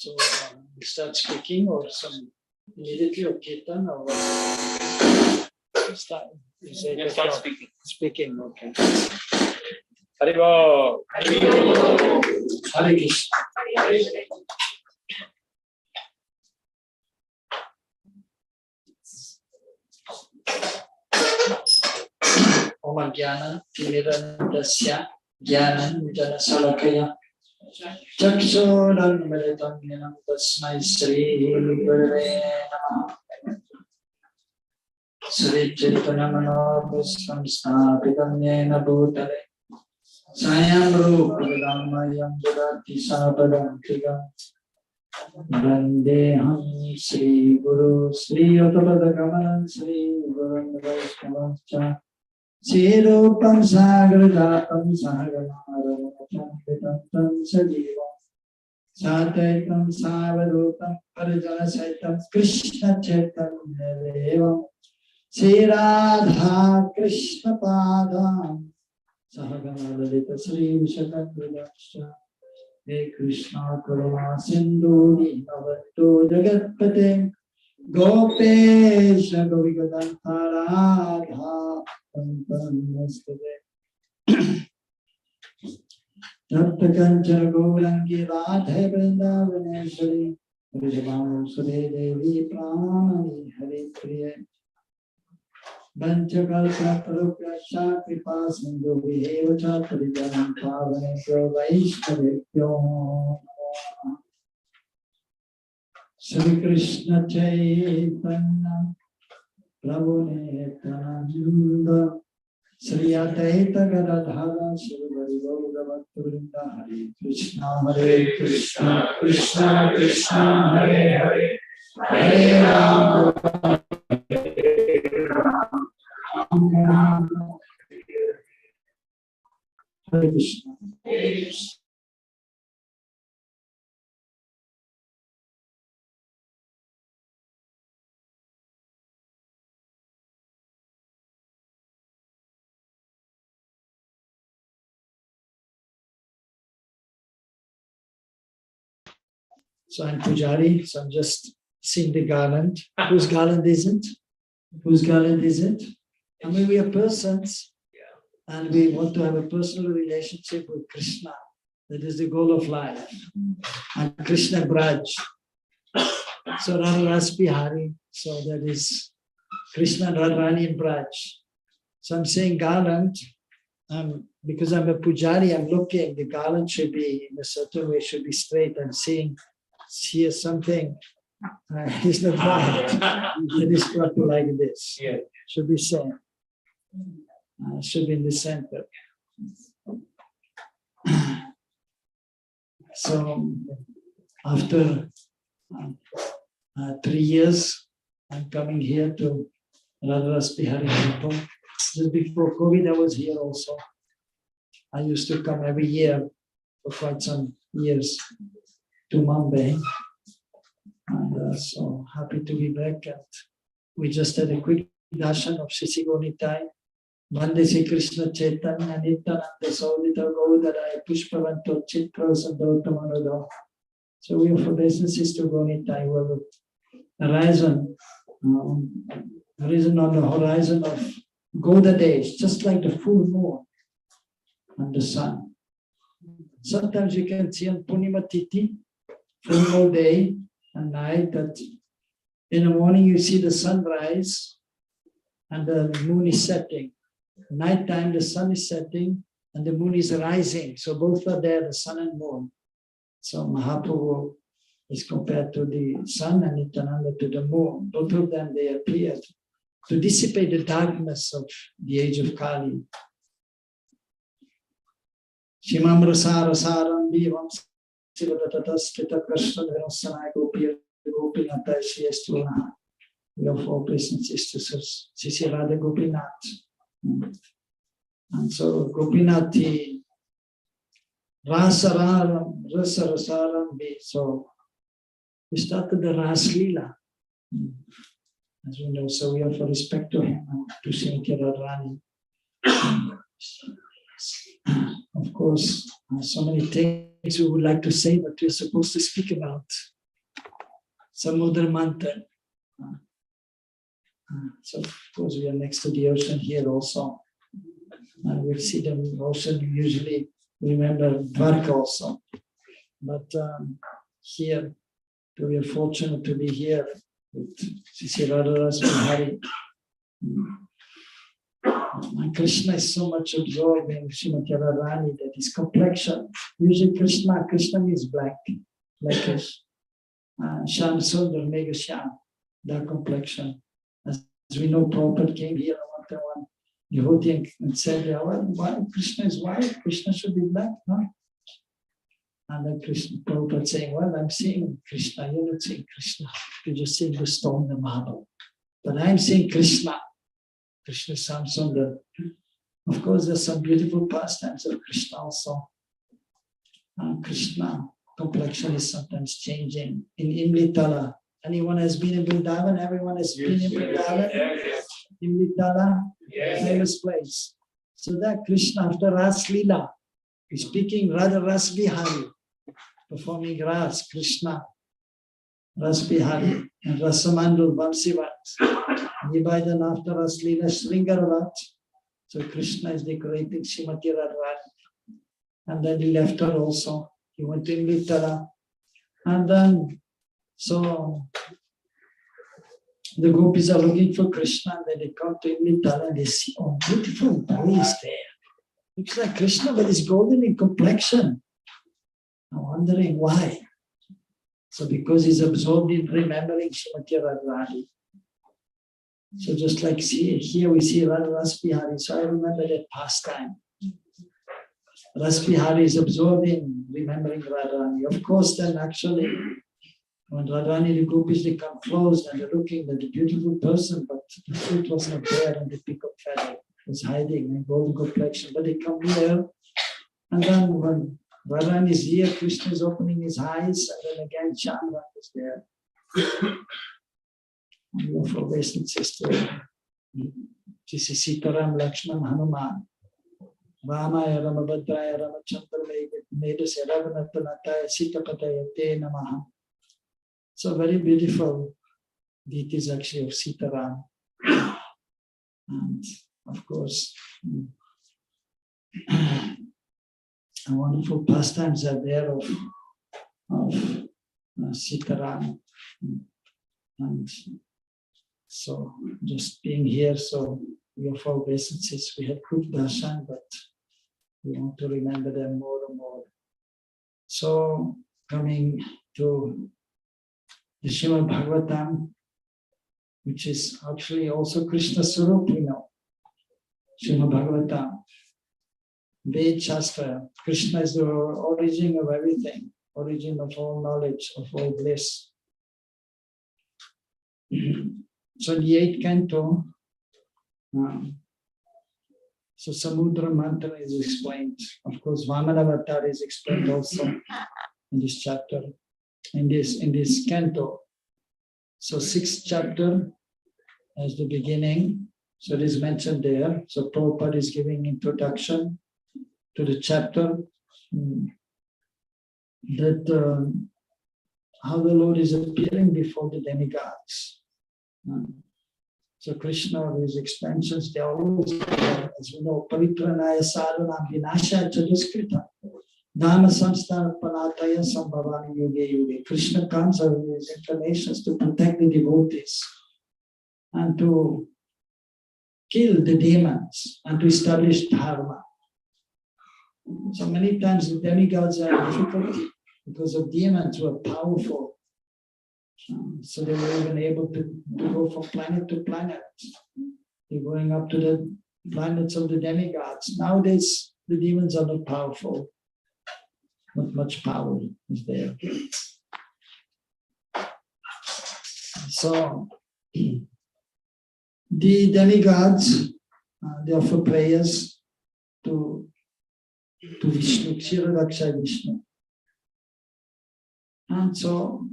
So we start speaking or some immediately or kirtan or what? Start. You say You start speaking. Speaking, okay. Haribo. Hare Krishna. Om Jnana Timirandasya Jnana Jana Salakaya Chakshurang Militam Yenam Tasmai Sri Gurave Namah Sri Chaitanya Manobhustam Sthapitam Yena Bhutale Sayam Rupamayam Jagati Sapadam Trigam Vandeham Sri Guru Sri Uttapadagaman Sri Guru Vaishnavascha Sirupam Sagradatam Sahagamaratam Tam Sajivam Sataitam Savadutam Parajana Saitam Krishna Chaitanya Devam Sri Radha Krishna Padam Sahagamaratam Sri Vishakandravascha He Krishna Karuna Sindhu Dinavato Jagatpate Gopesha Govigadanta Radha Namaste Datta Kanchana Gourangi Radhe Vrindavaneshwari Vrijavanu Sure Devi Pramani Hari Priya Vanchakalpa Parupyasha Kripa Sindhu Viheva Chatarijanam Pavanebhyo Vaishnavebhyo Sri Krishna Chaitanya Prabhu Nityananda Sri Advaita Gadadhara Sri Vaibhav Vrinda Hare Krishna Krishna Krishna Hare Hare Hare Rama Hare Krishna. So I'm Pujari, so I'm just seeing the garland. Whose garland is it? Whose garland is it? I mean, we are persons and we want to have a personal relationship with Krishna. That is the goal of life. And Krishna Braj. So Radha Bihari. So that is Krishna and Radharani in Braj. So I'm saying garland. Because I'm a Pujari, I'm looking, the garland should be in a certain way, should be straight. I'm seeing here something. It's not right. It is proper like this. Yeah. Should be same. Should be in the center. So after 3 years, I'm coming here to Radha Bihari Temple. Just before COVID, I was here also. I used to come every year for quite some years to Mumbai. And so happy to be back. And we just had a quick darshan of Sisi Gonitai. Vande Sri Krishna Chaitanya Nityananda Saudita Gaudara Pushpavanto Chitra Sandottamanoda. So we have for businesses to Gonitai. We have a horizon on the horizon of Goda days, just like the full moon and the sun. Sometimes you can see on Purnima Tithi, full moon day and night, that in the morning you see the sunrise and the moon is setting. Nighttime the sun is setting and the moon is rising. So both are there, the sun and moon. So Mahaprabhu is compared to the sun and Nityananda to the moon. Both of them, they appeared to dissipate the darkness of the age of Kali. Shimam Rasa Rasaram Divam Sivatataskita Krishna Virasanai Gopi Gopinata Shiyastuna. We have four presences to Sisi Radha Gopinath. And so Gopinath Rasaram Rasaram Bi. So we started the Ras Lila. As we know, so we offer respect to him and to Saint Radharani. Of course, so many things we would like to say, but we're supposed to speak about Samudra Manthan. So of course we are next to the ocean here also. And we see the ocean, we usually remember Dwarka also. But here, we are fortunate to be here with Sri Radharas Bihari. And Krishna is so much absorbed in Srimati Radharani that his complexion, usually Krishna is black, blackish. Shyam Sundar, Mega Shyam, dark complexion. As we know, Prabhupada came here one devotee and said, why Krishna is white? Krishna should be black, no? And then Krishna, Prabhupada saying, well, I'm seeing Krishna, you're not seeing Krishna. You're just seeing the stone, the marble. But I'm seeing Krishna. Krishna Shyam Sundar. Of course, there's some beautiful pastimes of Krishna also. Krishna complexion is sometimes changing. In Imlitala, anyone has been in Vrindavan? Everyone has been in Vrindavan? Imlitala, famous place. So that Krishna, after Ras Lila, is speaking Radha Ras Bihari, performing Ras, Krishna, Ras Bihari, and Rasamandul, Vamsivat. Nivedana after Ras Lila, Sringaravat. So Krishna is decorating Srimati Radharani. And then he left her also. He went to Imlitala. And then, so the gopis are looking for Krishna, and then they come to Imlitala and they see, oh, beautiful boy is there. Looks like Krishna, but he's golden in complexion. I'm wondering why. So because he's absorbed in remembering Srimati Radharani. So just like here we see Radha Ras Bihari. So I remember that pastime. Ras Bihari is absorbed in remembering Radharani. Of course, then actually, when Radharani, the gopis, they come close and they're looking at the beautiful person, but the fruit was not there and the peacock feather was hiding in golden complexion. But they come here, and then when Radharani is here, Krishna is opening his eyes, and then again Chandra is there. And for Vaishnava sister, this is Sitaram Lakshman Hanuman. Ramaya Ramabhadraya Ramachandra Medasya Raghunathanataya Sitapataya Te Namaha. So very beautiful deities actually of Sitaram. And of course, wonderful pastimes are there of Sitaram. And so just being here, so we have our obeisances, we had good darshan, but we want to remember them more and more. So coming to the Srimad Bhagwatam, which is actually also Krishna Swarup, we know. Srimad Bhagwatam, Ved Shastra, Krishna is the origin of everything, origin of all knowledge, of all bliss. So the 8th canto, so Samudra Manthan is explained. Of course, Vamana Avatar is explained also in this chapter, in this canto. So 6th chapter as the beginning. So it is mentioned there. So Prabhupada is giving introduction to the chapter that how the Lord is appearing before the demigods. So Krishna, his expansions, they are always there. As you know, Pavitranaya Sadhanam Vinasha Chaduskrita Dhamma Samstana Panataya Sambhavani Yuge Yuge. Krishna comes with his incarnations to protect the devotees and to kill the demons and to establish dharma. So many times the demigods are in difficulty because of demons who are powerful. So they were even able to go from planet to planet. They're going up to the planets of the demigods. Nowadays, the demons are not powerful. Not much power is there. So the demigods, they offer prayers to Vishnu, Kshirodaksha Vishnu. And so,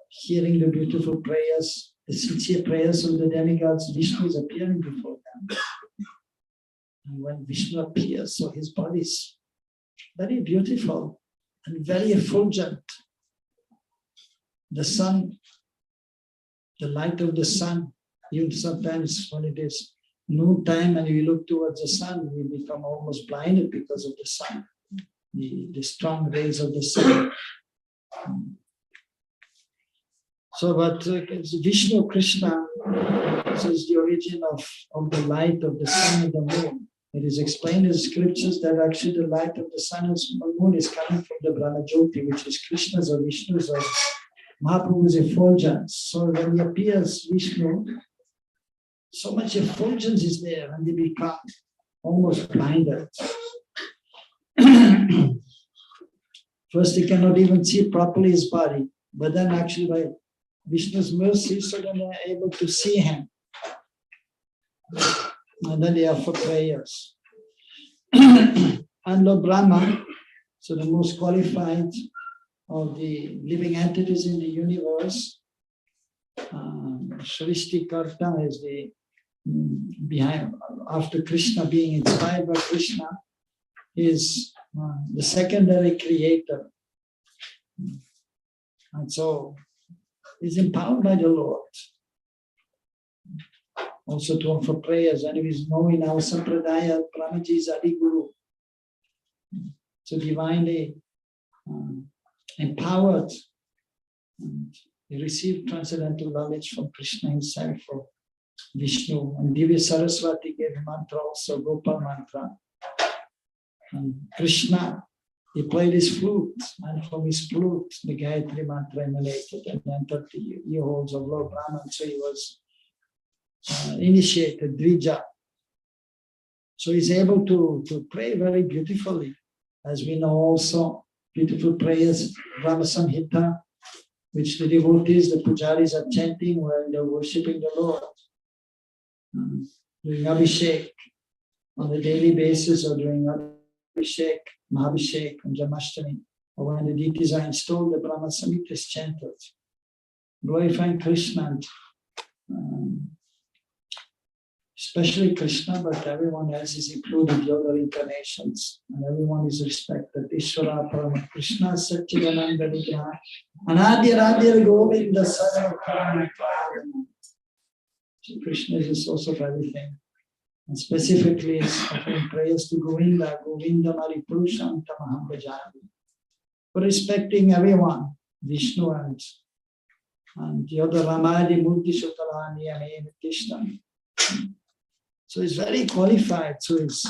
hearing the beautiful prayers, the sincere prayers of the demigods, Vishnu is appearing before them. And when Vishnu appears, so his body is very beautiful and very effulgent. The sun the light of the sun. Even sometimes when it is noon time and we look towards the sun, we become almost blinded because of the sun, the strong rays of the sun. So, but Vishnu Krishna is the origin of the light of the sun and the moon. It is explained in the scriptures that actually the light of the sun and moon is coming from the Brahma Jyoti, which is Krishna's or Vishnu's or Mahaprabhu's effulgence. So when he appears, Vishnu, so much effulgence is there and they become almost blinded. First, he cannot even see properly his body, but then actually by Vishnu's mercy, so then they are able to see him. And then they offer prayers. And Lord Brahma, so the most qualified of the living entities in the universe, Shrishti Karta is the behind, after Krishna, being inspired by Krishna, is the secondary creator. And so is empowered by the Lord also to offer prayers, and it is known in our Sampradaya, Brahmaji is Adi Guru. So divinely empowered, and he received transcendental knowledge from Krishna himself, or Vishnu, and Divya Saraswati gave mantra also, Gopal mantra. And Krishna, he played his flute, and from his flute, the Gayatri mantra emanated and entered the ear holes of Lord Brahman. So he was initiated, Dvija. So he's able to pray very beautifully. As we know also, beautiful prayers, Brahma Samhita, which the devotees, the pujaris are chanting when they're worshipping the Lord. Doing Abhishek on a daily basis, or doing Abhishek, Mahabhishek, and Janmashtami, or when the deities are installed, the Brahma Samhita is chanted, glorifying Krishna, and, especially Krishna, but everyone else is included, the other incarnations, and everyone is respected. Ishvara Parama Krishna Satchidananda Vigraha Anadya Radya Govinda Sada Parama. So Krishna is the source of everything. And specifically is offering prayers to Govinda, Govinda Maripurusham Tamaham Bhajami. For respecting everyone, Vishnu and the other Ramadi Murti Sutalani and Krishna. So he's very qualified, so he's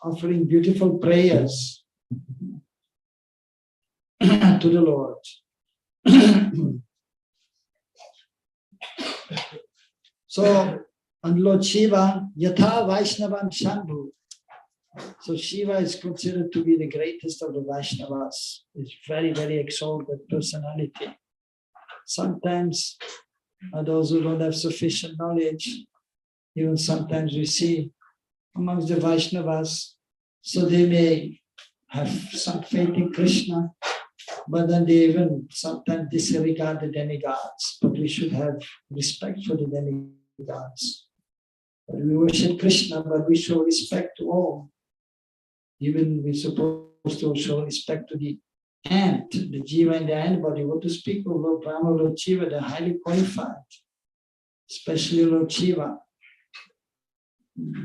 offering beautiful prayers to the Lord. So, and Lord Shiva, Yatha Vaishnavam Shambhu. So Shiva is considered to be the greatest of the Vaishnavas. He's very, very exalted personality. Sometimes, those who don't have sufficient knowledge, even sometimes we see amongst the Vaishnavas, so they may have some faith in Krishna, but then they even sometimes disregard the demigods. But we should have respect for the demigods. But we worship Krishna, but we show respect to all. Even we're supposed to show respect to the ant, the jiva and the antibody. What to speak of Lord Brahma, Lord Shiva, they're highly qualified, especially Lord Shiva.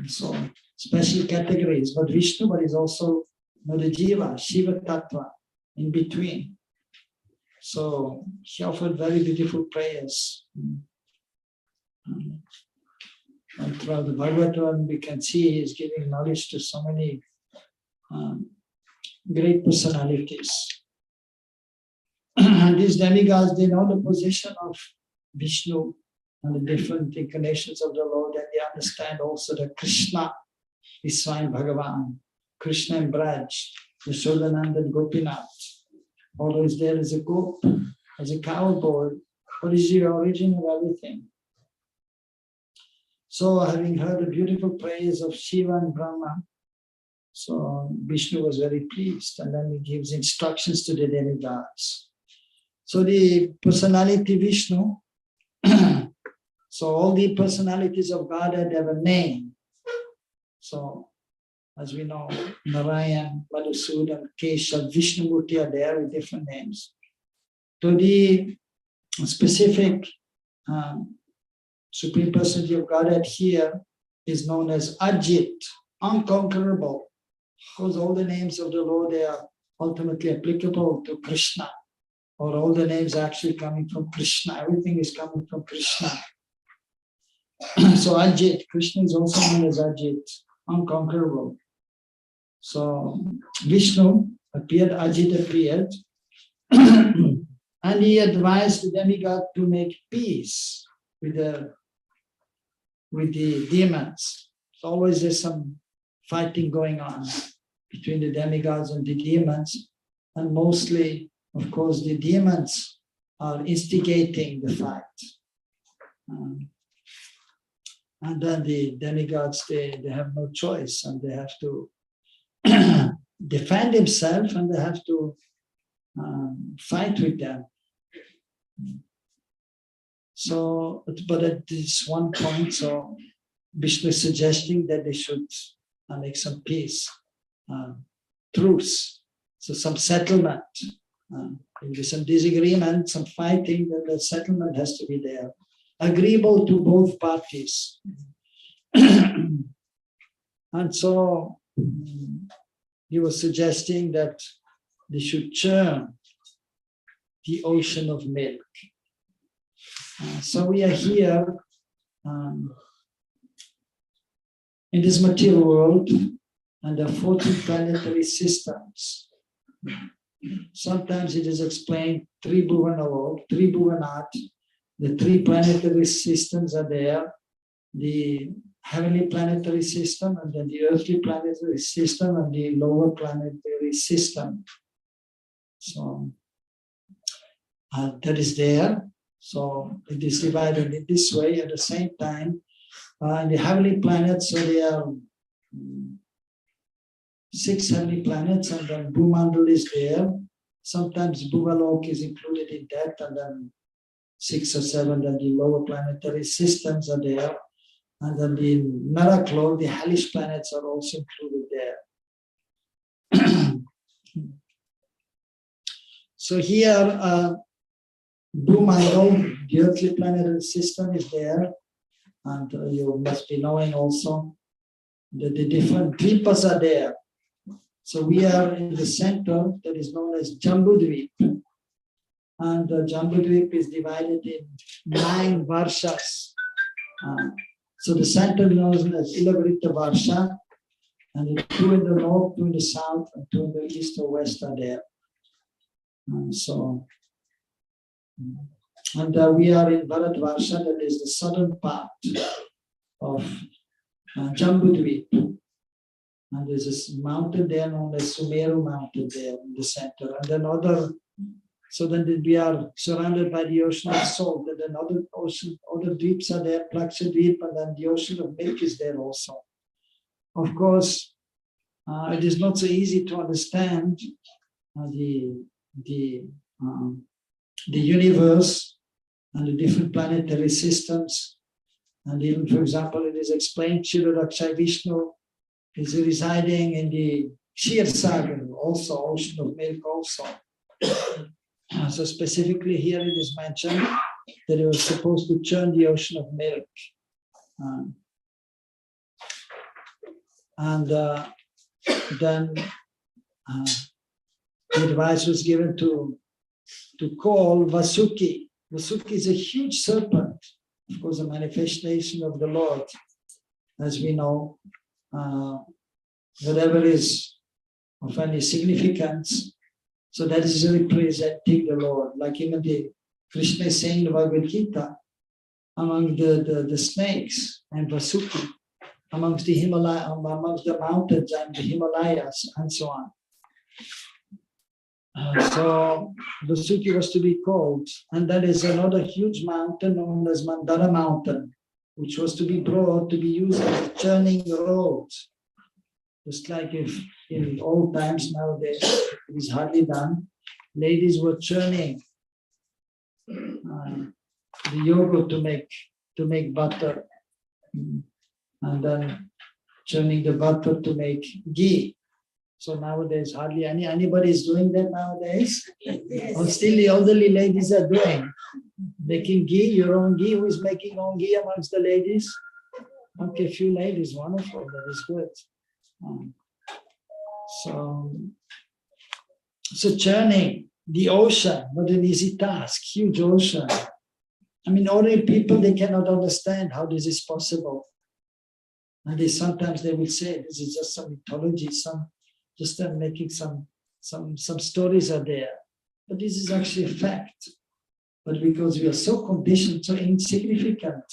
So, special categories, but Vishnu, but is also the jiva, Shiva Tattva, in between. So, she offered very beautiful prayers. And throughout the Bhagwatam, we can see he is giving knowledge to so many great personalities. And these demigods, they know the position of Vishnu and the different incarnations of the Lord, and they understand also that Krishna is Swayam Bhagavan, Krishna and Braj, Yashodananda and Gopinath. Although is there as a gop, as a cowboy, what is the origin of everything? So having heard the beautiful praise of Shiva and Brahma, so Vishnu was very pleased, and then he gives instructions to the demigods. So the personality Vishnu, so all the personalities of Godhead have a name. So as we know, Narayan, Madhusudan, Keshav, Vishnumurti are there with different names. To the specific Supreme Personality of Godhead here is known as Ajit, unconquerable. Because all the names of the Lord, they are ultimately applicable to Krishna, or all the names are actually coming from Krishna. Everything is coming from Krishna. So Ajit, Krishna is also known as Ajit, unconquerable. So Vishnu appeared, Ajit appeared, and he advised the demigod to make peace with the demons. So always there's some fighting going on between the demigods and the demons, and mostly, of course, the demons are instigating the fight. And then the demigods, they have no choice, and they have to defend themselves, and they have to fight with them. So, but at this one point, so Vishnu is suggesting that they should make some peace, truce, so some settlement. If there's some disagreement, some fighting, then the settlement has to be there, agreeable to both parties. And so he was suggesting that they should churn the ocean of milk. So we are here in this material world, and there are 14 planetary systems. Sometimes it is explained Tribhuvanat. The 3 planetary systems are there: the heavenly planetary system, and then the earthly planetary system, and the lower planetary system. So that is there. So it is divided in this way. At the same time, in the heavenly planets, so there are 6 heavenly planets, and then Bhumandal is there. Sometimes Bhuvalok is included in that, and then 6 or 7, then the lower planetary systems are there. And then the Naraklok, the hellish planets, are also included there. So here, Bhumandal, the earthly planetary system, is there. And you must be knowing also that the different dvipas are there. So we are in the center that is known as Jambudvip. And Jambudvip is divided in 9 varshas. So the center is known as Ilavrita Varsha, and the 2 in the north, 2 in the south, and 2 in the east or west are there. And we are in Bharatvarsha, that is the southern part of Jambudvip. And there's this mountain there known as Sumeru mountain there in the center. And then so then we are surrounded by the ocean of salt. And then other deeps are there, Plakshadweep, and then the ocean of milk is there also. Of course, it is not so easy to understand the universe and the different planetary systems. And even, for example, it is explained Kshirodakshay Vishnu is residing in the Kshir Sagar, also ocean of milk also. So specifically here it is mentioned that it was supposed to churn the ocean of milk. Then the advice was given to call Vasuki. Vasuki is a huge serpent, of course, a manifestation of the Lord, as we know. Whatever is of any significance, so that is representing the Lord. Like even the Krishna is saying in the Bhagavad Gita, among the snakes and Vasuki, amongst the amongst the mountains and the Himalayas and so on. So Vasuki was to be called, and that is another huge mountain known as Mandara mountain, which was to be brought to be used as a churning road. Just like if in old times, nowadays it is hardly done. Ladies were churning the yogurt to make butter, and then churning the butter to make ghee. So nowadays hardly anybody is doing that nowadays. Or still the elderly ladies are doing. Making ghee, your own ghee. Who is making own ghee amongst the ladies? Okay, few ladies, wonderful, that is good. So churning the ocean, not an easy task, huge ocean. I mean, ordinary people, they cannot understand how this is possible. And sometimes they will say, this is just some mythology, just making some stories are there. But this is actually a fact. But because we are so conditioned, so insignificant,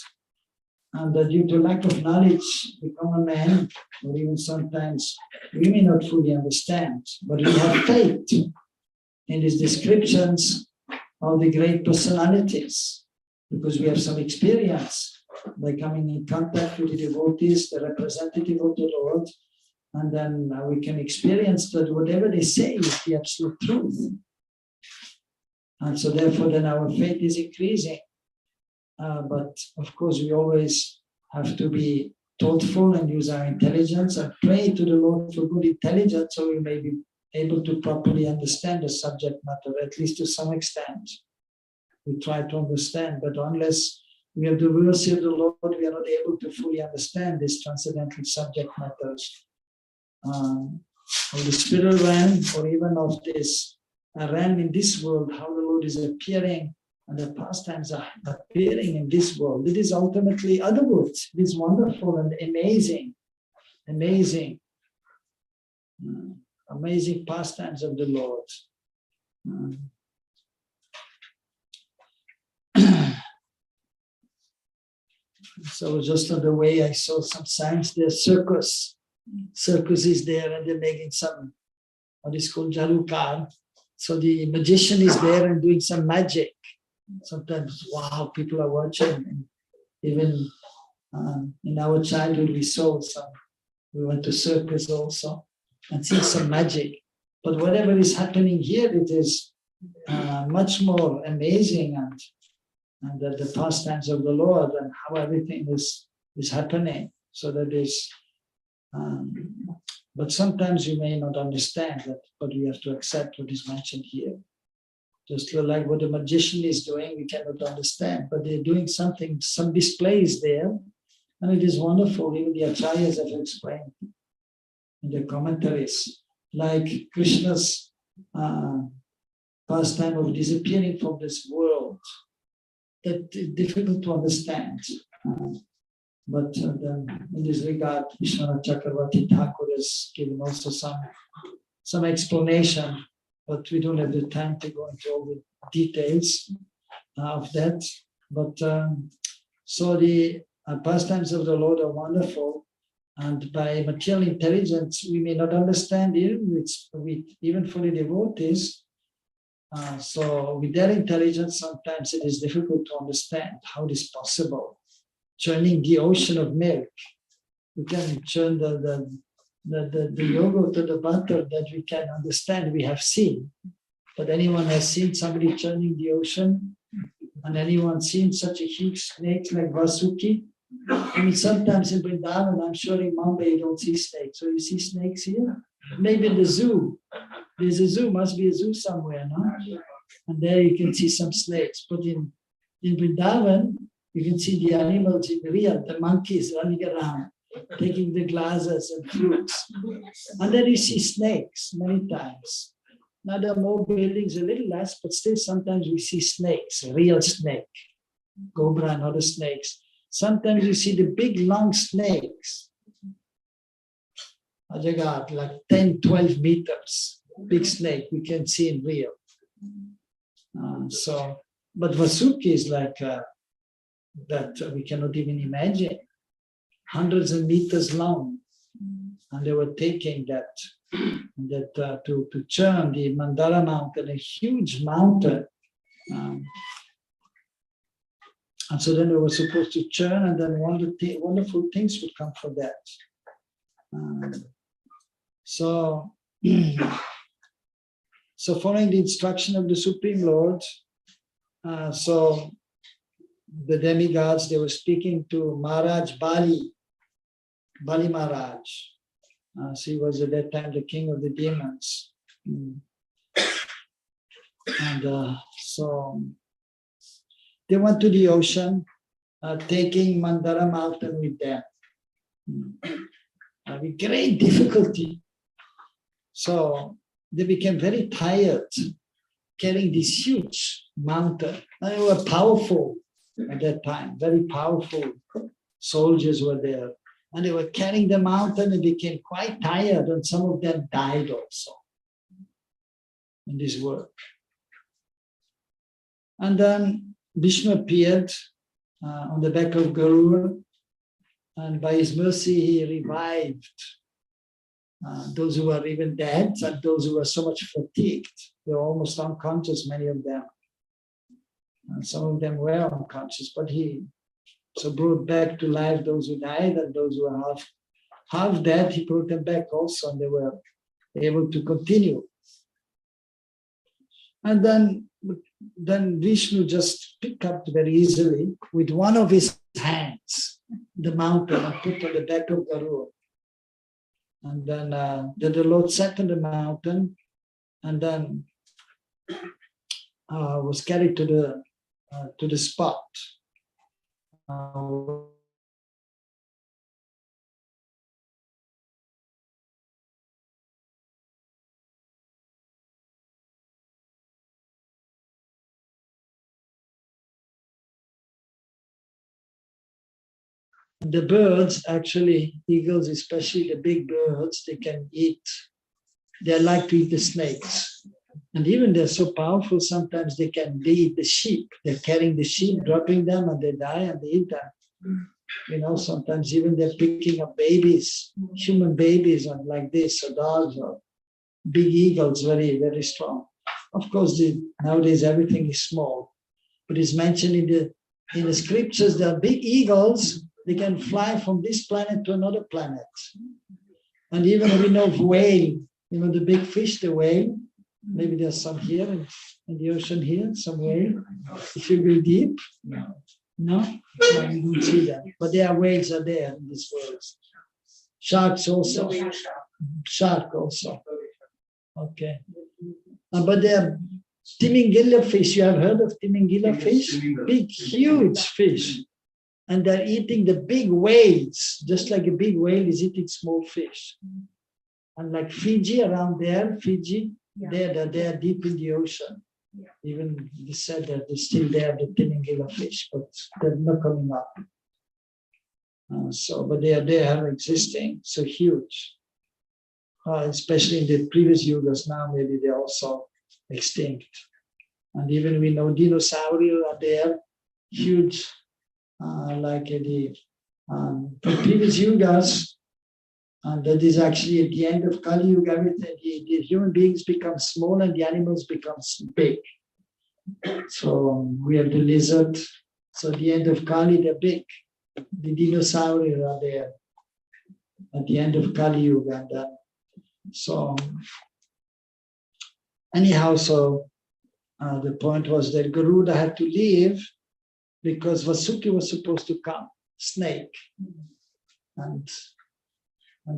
and due to lack of knowledge, the common man, or even sometimes we may not fully understand, but we have faith in these descriptions of the great personalities, because we have some experience by coming in contact with the devotees, the representative of the Lord, and then we can experience that whatever they say is the absolute truth. And so therefore then our faith is increasing. But of course we always have to be thoughtful and use our intelligence and pray to the Lord for good intelligence, so we may be able to properly understand the subject matter, at least to some extent. We try to understand, but unless we have the mercy of the Lord, we are not able to fully understand these transcendental subject matters of the spiritual realm, or even of this realm in this world, how the Lord is appearing and the pastimes are appearing in this world. It is ultimately otherworld. It is wonderful and amazing, amazing pastimes of the Lord. So just on the way, I saw some signs there, circus. Circus is there, and they're making some, what is called jalukar. So the magician is there and doing some magic. Sometimes, wow, people are watching. And even in our childhood, we went to circus also and see some magic. But whatever is happening here, it is much more amazing, and the pastimes of the Lord and how everything is happening. So that is, but sometimes you may not understand that, but we have to accept what is mentioned here. Just like what the magician is doing, we cannot understand, but they're doing something, some displays there, and it is wonderful. Even the acharyas have explained in the commentaries, like Krishna's pastime of disappearing from this world, that is difficult to understand. But then in this regard, Vishwanath Chakravarti Thakur has given also some explanation, but we don't have the time to go into all the details of that. But so the pastimes of the Lord are wonderful, and by material intelligence, we may not understand even for the devotees. So with their intelligence, sometimes it is difficult to understand how it is possible. Churning the ocean of milk, we can churn the yogurt or the butter that we can understand, we have seen. But anyone has seen somebody churning the ocean? And anyone seen such a huge snake like Vasuki? I mean, sometimes in Vrindavan, I'm sure in Mumbai you don't see snakes. So you see snakes here? Maybe in the zoo. There's a zoo, must be a zoo somewhere, no? And there you can see some snakes. But in Vrindavan, you can see the animals in real, the monkeys running around, taking the glasses and fruits. And then you see snakes many times. Now there are more buildings, a little less, but still sometimes we see snakes, a real snake, cobra and other snakes. Sometimes you see the big long snakes, like 10, 12 meters, big snake we can see in real. But Vasuki is like that we cannot even imagine, hundreds of meters long, and they were taking that to churn the Mandara mountain, a huge mountain, and so then they were supposed to churn, and then wonderful things would come from that. So following the instruction of the Supreme Lord, so the demigods, they were speaking to Maharaj Bali Maharaj. So he was at that time the king of the demons. And so they went to the ocean, taking Mandara mountain with them. With great difficulty. So they became very tired carrying this huge mountain. And they were powerful at that time, very powerful soldiers were there. And they were carrying the mountain and became quite tired, and some of them died also in this work. And then Vishnu appeared on the back of Garuda, and by his mercy he revived those who were even dead and those who were so much fatigued. They were almost unconscious, many of them. And some of them were unconscious, but he so brought back to life those who died, and those who were half dead, he brought them back also, and they were able to continue. And then Vishnu just picked up very easily with one of his hands the mountain and put on the back of Garuda. And then the Lord sat on the mountain, and then was carried to the spot. The birds, actually, eagles, especially the big birds, they can eat. They like to eat the snakes. And even they're so powerful, sometimes they eat the sheep. They're carrying the sheep, dropping them, and they die and they eat them. You know, sometimes even they're picking up babies, human babies, and like this, or dogs, or big eagles, very, very strong. Of course, nowadays everything is small. But it's mentioned in the scriptures, there are big eagles. They can fly from this planet to another planet. And even we know of whale, you know, the big fish, the whale. Maybe there's some here in the ocean here, some whale. If you go deep, no, you don't see that. But there are whales are there in this world. Sharks also. Shark also. Okay. But there are Timingilla fish. You have heard of Timingilla fish? Big, huge fish. And they're eating the big whales, just like a big whale is eating small fish. And like Fiji, around there, Fiji, they're deep in the ocean. Yeah. Even they said that they're still there, the Tiningila fish, but they're not coming up. But they are there, existing, so huge. Especially in the previous yugas, now maybe they're also extinct. And even we know dinosaurs are there, huge. Like the previous yugas, and that is actually at the end of Kali Yuga, everything, the human beings become small and the animals become big. So we have the lizard. So at the end of Kali, they're big. The dinosaurs are there at the end of Kali Yuga. So anyhow, the point was that Garuda had to leave because Vasuki was supposed to come, snake. And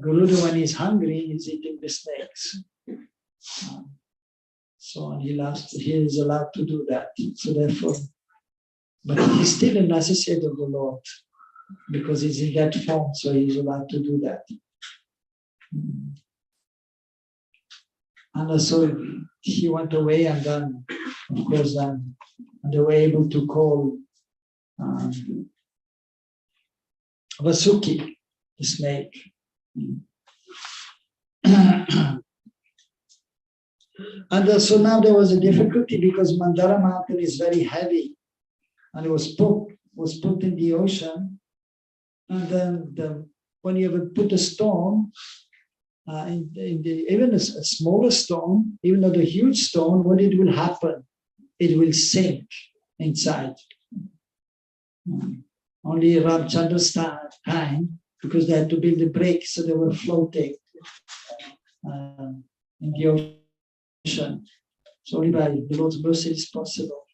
Garuda, when he's hungry, he's eating the snakes. So he is allowed to do that. So therefore, but he's still an associate of the Lord because he's in that form, so he's allowed to do that. And so he went away, and then, of course, they were able to call Vasuki, the snake. And so now there was a difficulty because Mandara mountain is very heavy, and it was put in the ocean. And then when you ever put a stone, even a smaller stone, even though the huge stone, what it will happen? It will sink inside. Only Ramchandra's time, because they had to build a bridge, so they were floating in the ocean. So only by the Lord's mercy is possible.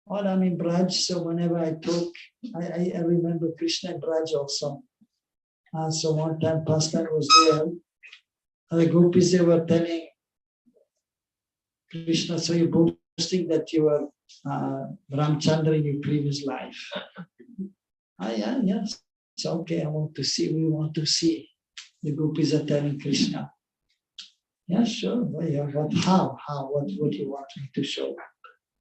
Well, I'm in Braj, so whenever I talk, I remember Krishna in Braj also. So one time Pastor was there, and the gopis, they were telling Krishna, so you brought boasting that you were Ramchandra in your previous life. Yeah, yes. It's okay, I want to see, we want to see. The gopis are telling Krishna. Yeah, sure. Well, yeah, but how? What do you want me to show?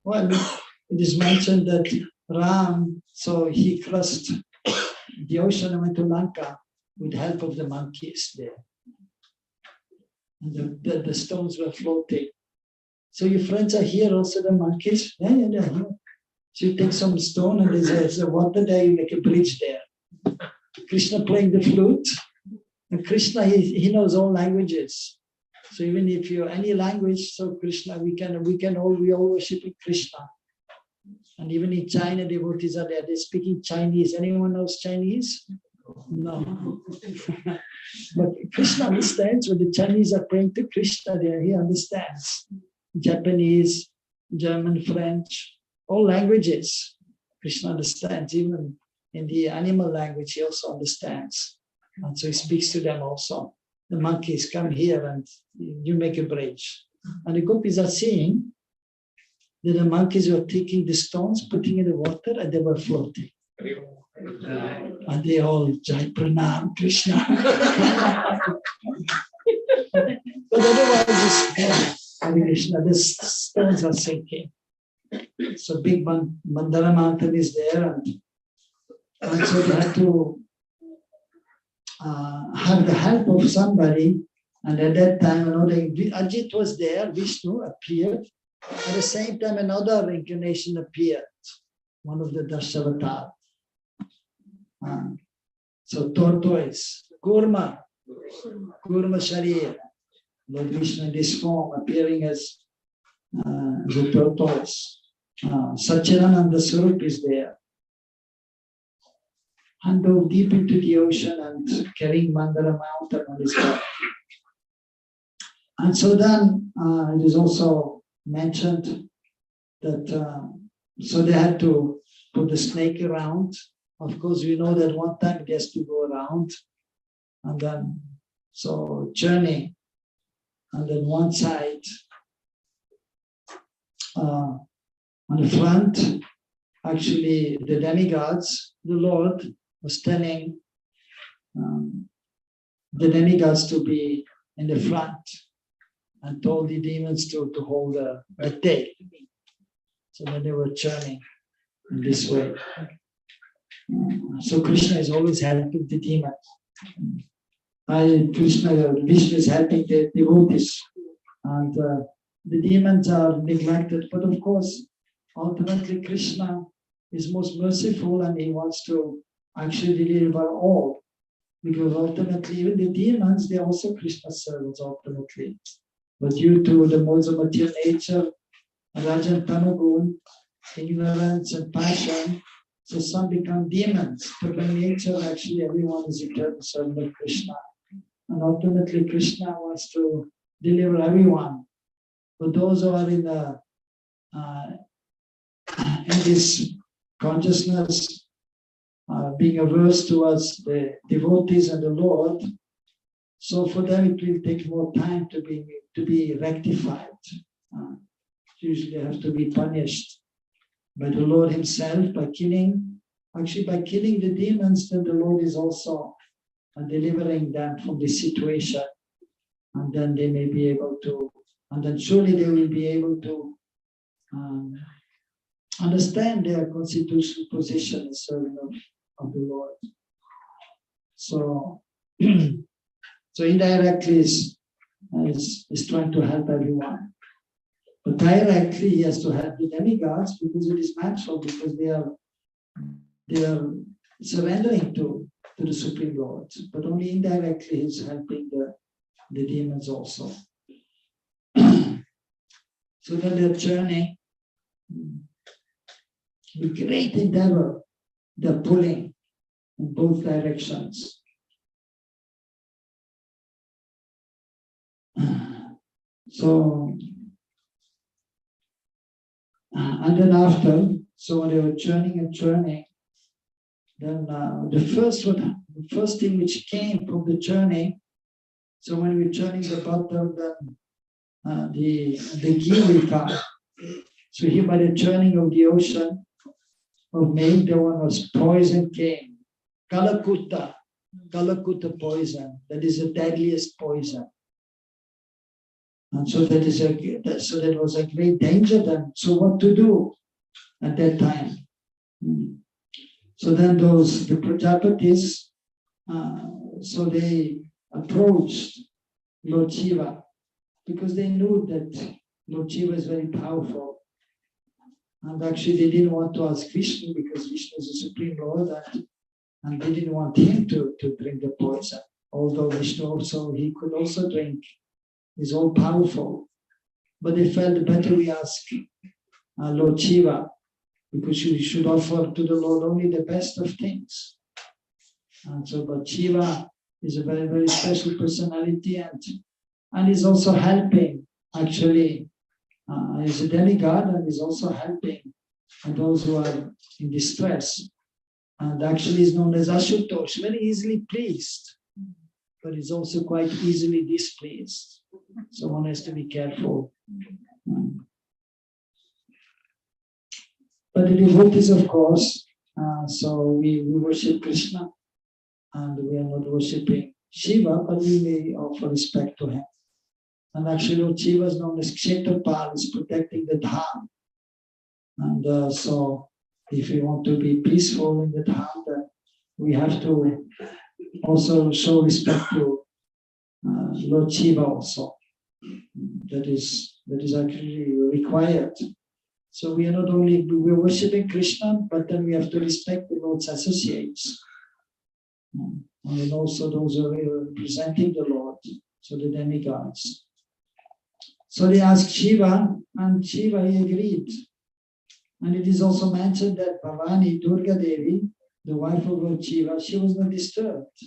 Well, it is mentioned that Ram, so he crossed the ocean and went to Lanka with help of the monkeys there. And the stones were floating. So your friends are here also, the monkeys? Yeah, they're here. So you take some stone and there's a water there, you make a bridge there. Krishna playing the flute. And Krishna, he knows all languages. So even if you're any language, so Krishna, we all worship Krishna. And even in China, devotees are there, they're speaking Chinese. Anyone knows Chinese? No. But Krishna understands when the Chinese are praying to Krishna there, he understands. Japanese, German, French, all languages. Krishna understands. Even in the animal language, he also understands. And so he speaks to them also. The monkeys come here and you make a bridge. And the gopis are seeing that the monkeys were taking the stones, putting in the water, and they were floating. And they all Jai Pranam Krishna. But otherwise, it's Krishna, the stones are sinking. So big Mandara mountain is there, and so they had to have the help of somebody. And at that time, Ajit was there, Vishnu appeared. At the same time, another incarnation appeared, one of the Dashavatars. So tortoise, Kurma Sharir, Lord Vishnu in this form appearing as the tortoise. Satchidananda Swarup is there. And dove deep into the ocean and carrying Mandala mountain on his back. And so then it is also mentioned that so they had to put the snake around. Of course, we know that one time it has to go around, and then so journey, and then one side on the front, actually the demigods, the Lord was telling the demigods to be in the front and told the demons to hold a tail. So then they were churning in this way. So Krishna is always helping the demons. Vishnu is helping the devotees. And the demons are neglected. But of course, ultimately Krishna is most merciful and he wants to actually deliver all. Because ultimately, even the demons, they are also Krishna's servants ultimately. But due to the modes of material nature, Rajan Tamagun, ignorance and passion, so some become demons. But by nature, actually, everyone is eternal servant of Krishna. And ultimately, Krishna wants to deliver everyone. But those who are in this consciousness, being averse towards the devotees and the Lord, so for them it will take more time to be rectified. Usually have to be punished by the Lord himself by killing the demons. Then the Lord is also delivering them from this situation, and then they may be able to, and then surely they will be able to understand their constitutional position as serving of the Lord. So, so indirectly is trying to help everyone. But directly he has to help the demigods because it is natural, because they are surrendering to the Supreme Lord. But only indirectly he's helping the demons also. So then they're journeying with great endeavor. They're pulling in both directions. So, and then after, so when they were churning, then the first thing which came from the churning, so when we're churning the butter, then the ghee will come. So here by the churning of the ocean of milk, there was poison came. Kalakutta poison, that is the deadliest poison. And so that was a great danger then. So what to do at that time? So then the Prajapatis, so they approached Lord Shiva because they knew that Lord Shiva is very powerful. And actually they didn't want to ask Vishnu because Vishnu is the Supreme Lord and they didn't want him to drink the poison. Although Vishnu also, he could also drink. He's all powerful. But they felt better we ask Lord Shiva because we should offer to the Lord only the best of things. And so, but Shiva is a very, very special personality and he's also helping, actually, he's a demigod and he's also helping those who are in distress. And actually he's known as Ashutosh, very easily pleased, but he's also quite easily displeased. So one has to be careful. But the devotees, of course, so we worship Krishna and we are not worshipping Shiva, but we may offer respect to him. And actually Lord Shiva is known as Kshetrapal, is protecting the Dham. And so if we want to be peaceful in the Dham, then we have to also show respect to Lord Shiva also. That is actually required. So we are not only, we're worshipping Krishna, but then we have to respect the Lord's associates. And then also those who are representing the Lord, so the demigods. So they asked Shiva, and Shiva, he agreed. And it is also mentioned that Bhavani, Durga Devi, the wife of Lord Shiva, she was not disturbed.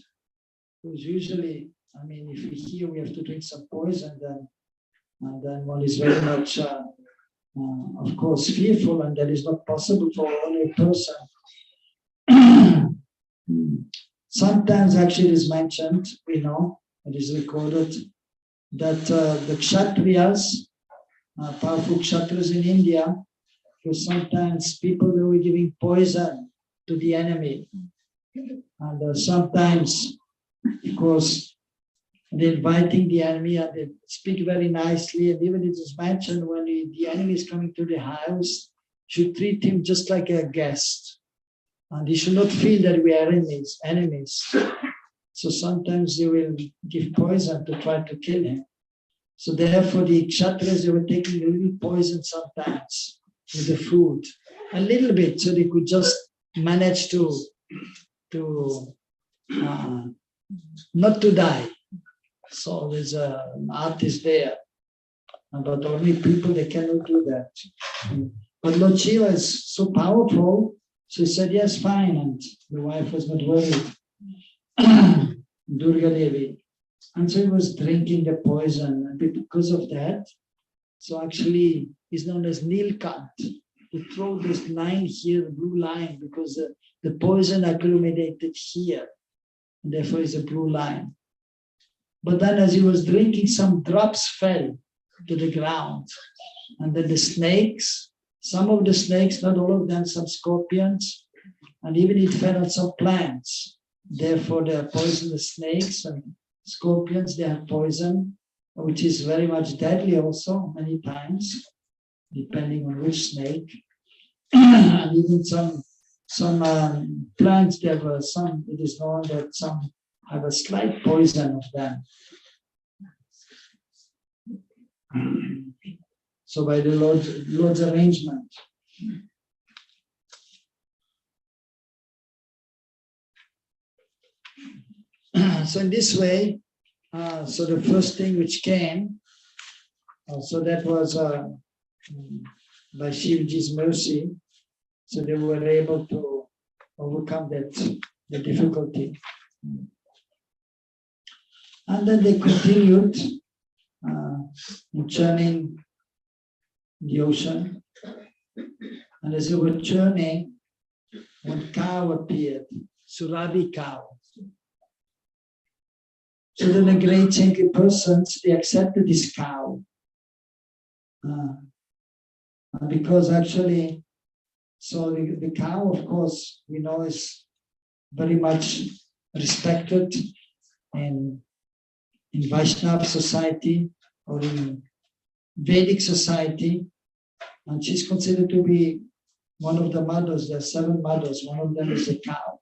Because usually, I mean, if we hear we have to drink some poison, then one is very much, of course, fearful, and that is not possible for only a person. Sometimes actually it is mentioned, we know, it is recorded, that the Kshatriyas, powerful Kshatriyas in India, because sometimes people were giving poison to the enemy. And sometimes, of course, they're inviting the enemy and they speak very nicely. And even it is mentioned when the enemy is coming to the house, should treat him just like a guest. And he should not feel that we are enemies. So sometimes they will give poison to try to kill him. So therefore the Kshatriyas, they were taking a little poison sometimes with the food. A little bit, so they could just manage to not to die. So there's an artist there. But only people, they cannot do that. But Lord Shiva is so powerful, so he said, yes, fine. And the wife was not worried. Durga Devi. And so he was drinking the poison. And because of that, so actually he's known as Nilkant. He threw this line here, the blue line, because the poison accumulated here. And therefore it's a blue line. But then as he was drinking, some drops fell to the ground. And then the snakes, some of the snakes, not all of them, some scorpions, and even it fell on some plants. Therefore, they are poisonous snakes and scorpions, they have poison, which is very much deadly also, many times, depending on which snake. And even some plants, there were some, it is known that some have a slight poison of them. So by the Lord's arrangement. So in this way, so the first thing which came, so that was by Shivaji's mercy, so they were able to overcome the difficulty. And then they continued in churning the ocean. And as they were churning, one cow appeared, Surabhi cow. So then the great saintly persons, they accepted this cow. And because actually, so the cow, of course, we know is very much respected in Vaishnava society or in Vedic society, and she's considered to be one of the mothers. There are 7 mothers. One of them is a cow.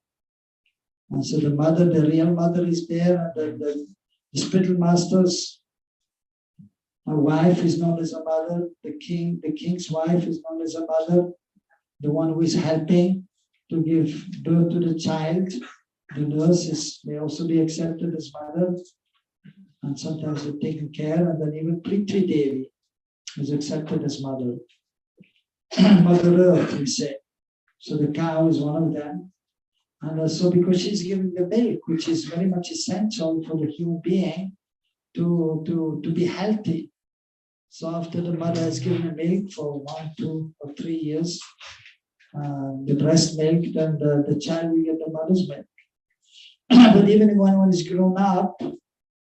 And so the mother, the real mother is there, and the spiritual master's wife is known as a mother. The king's wife is known as a mother. The one who is helping to give birth to the child, the nurse may also be accepted as mother, and sometimes they're taken care, and then even Prithvi Devi is accepted as mother. Mother Earth, we say. So the cow is one of them. And so because she's giving the milk, which is very much essential for the human being to be healthy. So after the mother has given the milk for 1, 2, or 3 years, the breast milk, then the child will get the mother's milk. But even when one is grown up,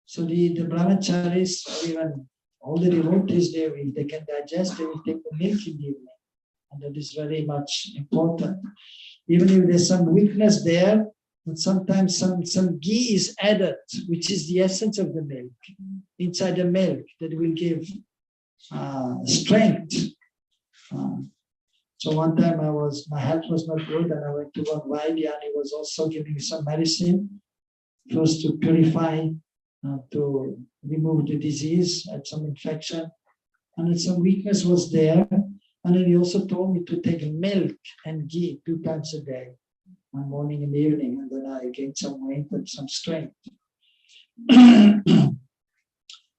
so the brahmacharis, or even all the devotees, if they can digest, they will take the milk in the evening. And that is very much important. Even if there's some weakness there, but sometimes some ghee is added, which is the essence of the milk, inside the milk, that will give strength. So one time my health was not good, and I went to one Vaidya, and he was also giving me some medicine, first to purify, to remove the disease, had some infection, and then some weakness was there. And then he also told me to take milk and ghee 2 times a day, one morning and evening, and then I gained some weight and some strength.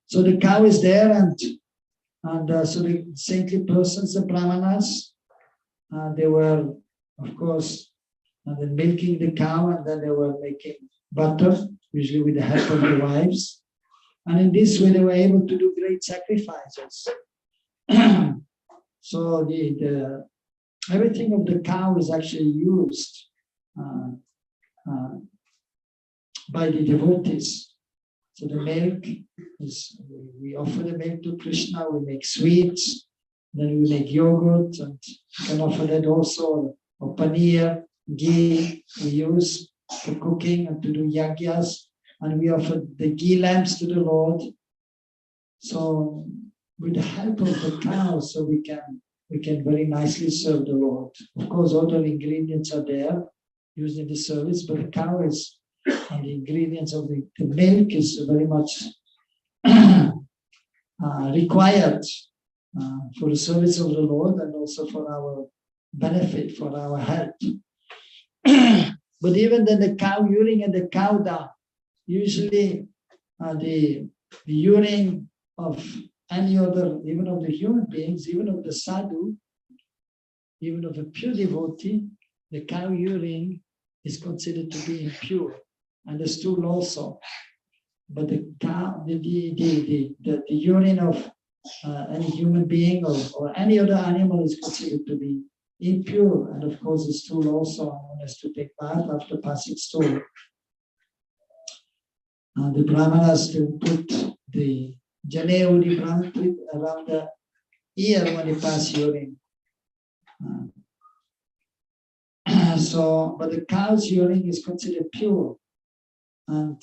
So the cow is there, and so the saintly persons, the brahmanas, they were, of course, then milking the cow, and then they were making butter, usually with the help of the wives. And in this way, they were able to do great sacrifices. So the everything of the cow is actually used by the devotees. So the milk is, we offer the milk to Krishna, we make sweets, then we make yogurt, and you can offer that also, or paneer, ghee we use for cooking and to do yagyas, and we offer the ghee lamps to the Lord. So with the help of the cow, so we can very nicely serve the Lord. Of course, all the ingredients are there used in the service, but the cow is, and the ingredients of the milk is very much required for the service of the Lord, and also for our benefit, for our health. But even then, the cow urine and the cow dung, usually the urine of any other, even of the human beings, even of the sadhu, even of a pure devotee, the cow urine is considered to be impure, and the stool also. But the cow, the urine of any human being or any other animal is considered to be impure, and of course the stool also, one has to take bath after passing stool. The brahmanas to put the janeu, the brahman put around the ear when they pass urine. So, but the cow's urine is considered pure, and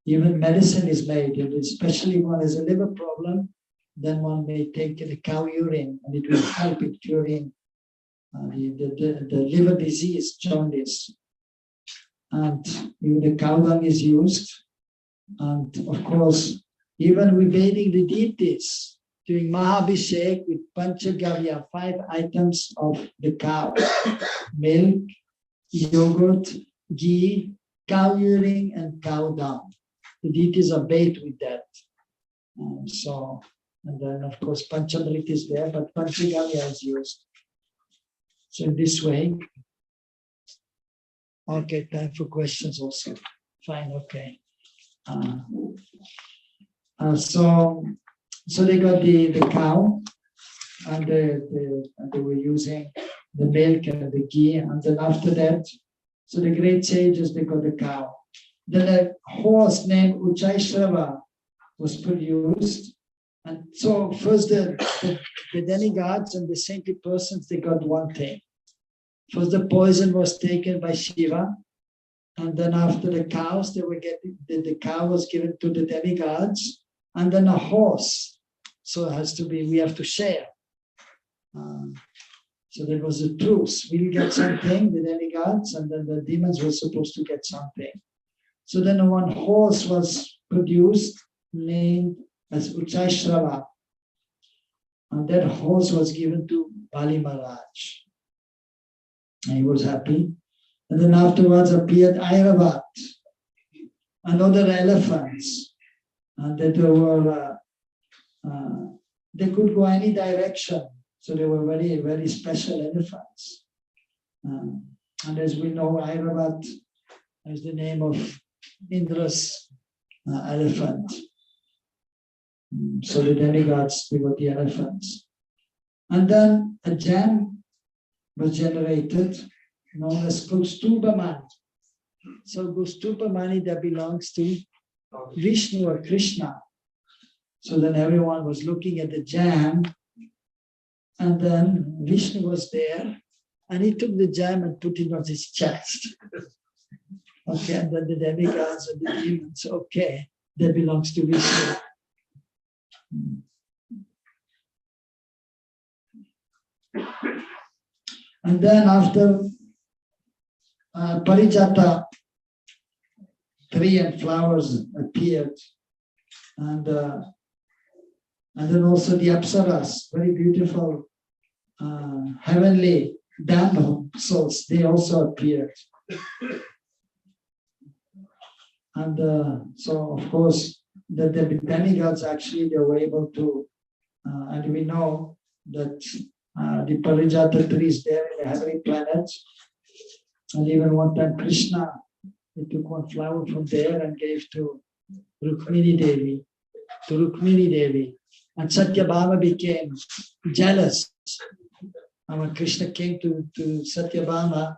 even medicine is made, and especially if one has a liver problem, then one may take the cow urine, and it will help in curing the liver disease, jaundice. And even the cow dung is used. And of course, even with bathing the deities, doing Mahabhishek with Panchagavya, 5 items of the cow: milk, yogurt, ghee, cow urine, and cow dung. The deities are bathed with that. And then of course Panchamrit is there, but Panchagavya is used. So in this way, okay, time for questions also. Fine, okay. So they got the cow, and they were using the milk and the ghee, and then after that, so the great sages, they got the cow. Then a horse named Ujjaishrava was produced, And so first the demigods and the saintly persons, they got one thing. First the poison was taken by Shiva, and then after the cows, they were getting, the cow was given to the demigods, and then a horse. So it has to be, we have to share. So there was a truce. We get something, the demigods, and then the demons were supposed to get something. So then one horse was produced, named as Uchashrava. And that horse was given to Bali Maharaj. And he was happy. And then afterwards appeared Airavat and other elephants. And that they could go any direction. So they were very, very special elephants. And as we know, Airavat is the name of Indra's elephant. So the demigods, they were the elephants. And then a jam was generated known as Gustubamani. So Gustubamani, that belongs to Vishnu or Krishna. So then everyone was looking at the jam, and then Vishnu was there, and he took the jam and put it on his chest. Okay, and then the demigods and the demons, okay, that belongs to Vishnu. And then after Parijata, tree and flowers appeared, and then also the Apsaras, very beautiful heavenly damsels, they also appeared. And so, of course, the demigods actually, they were able to, and we know that the Parijata tree is there in the heavenly planets. And even one time Krishna, he took one flower from there and gave to Rukmini Devi. And Satyabhama became jealous. And when Krishna came to Satyabhama,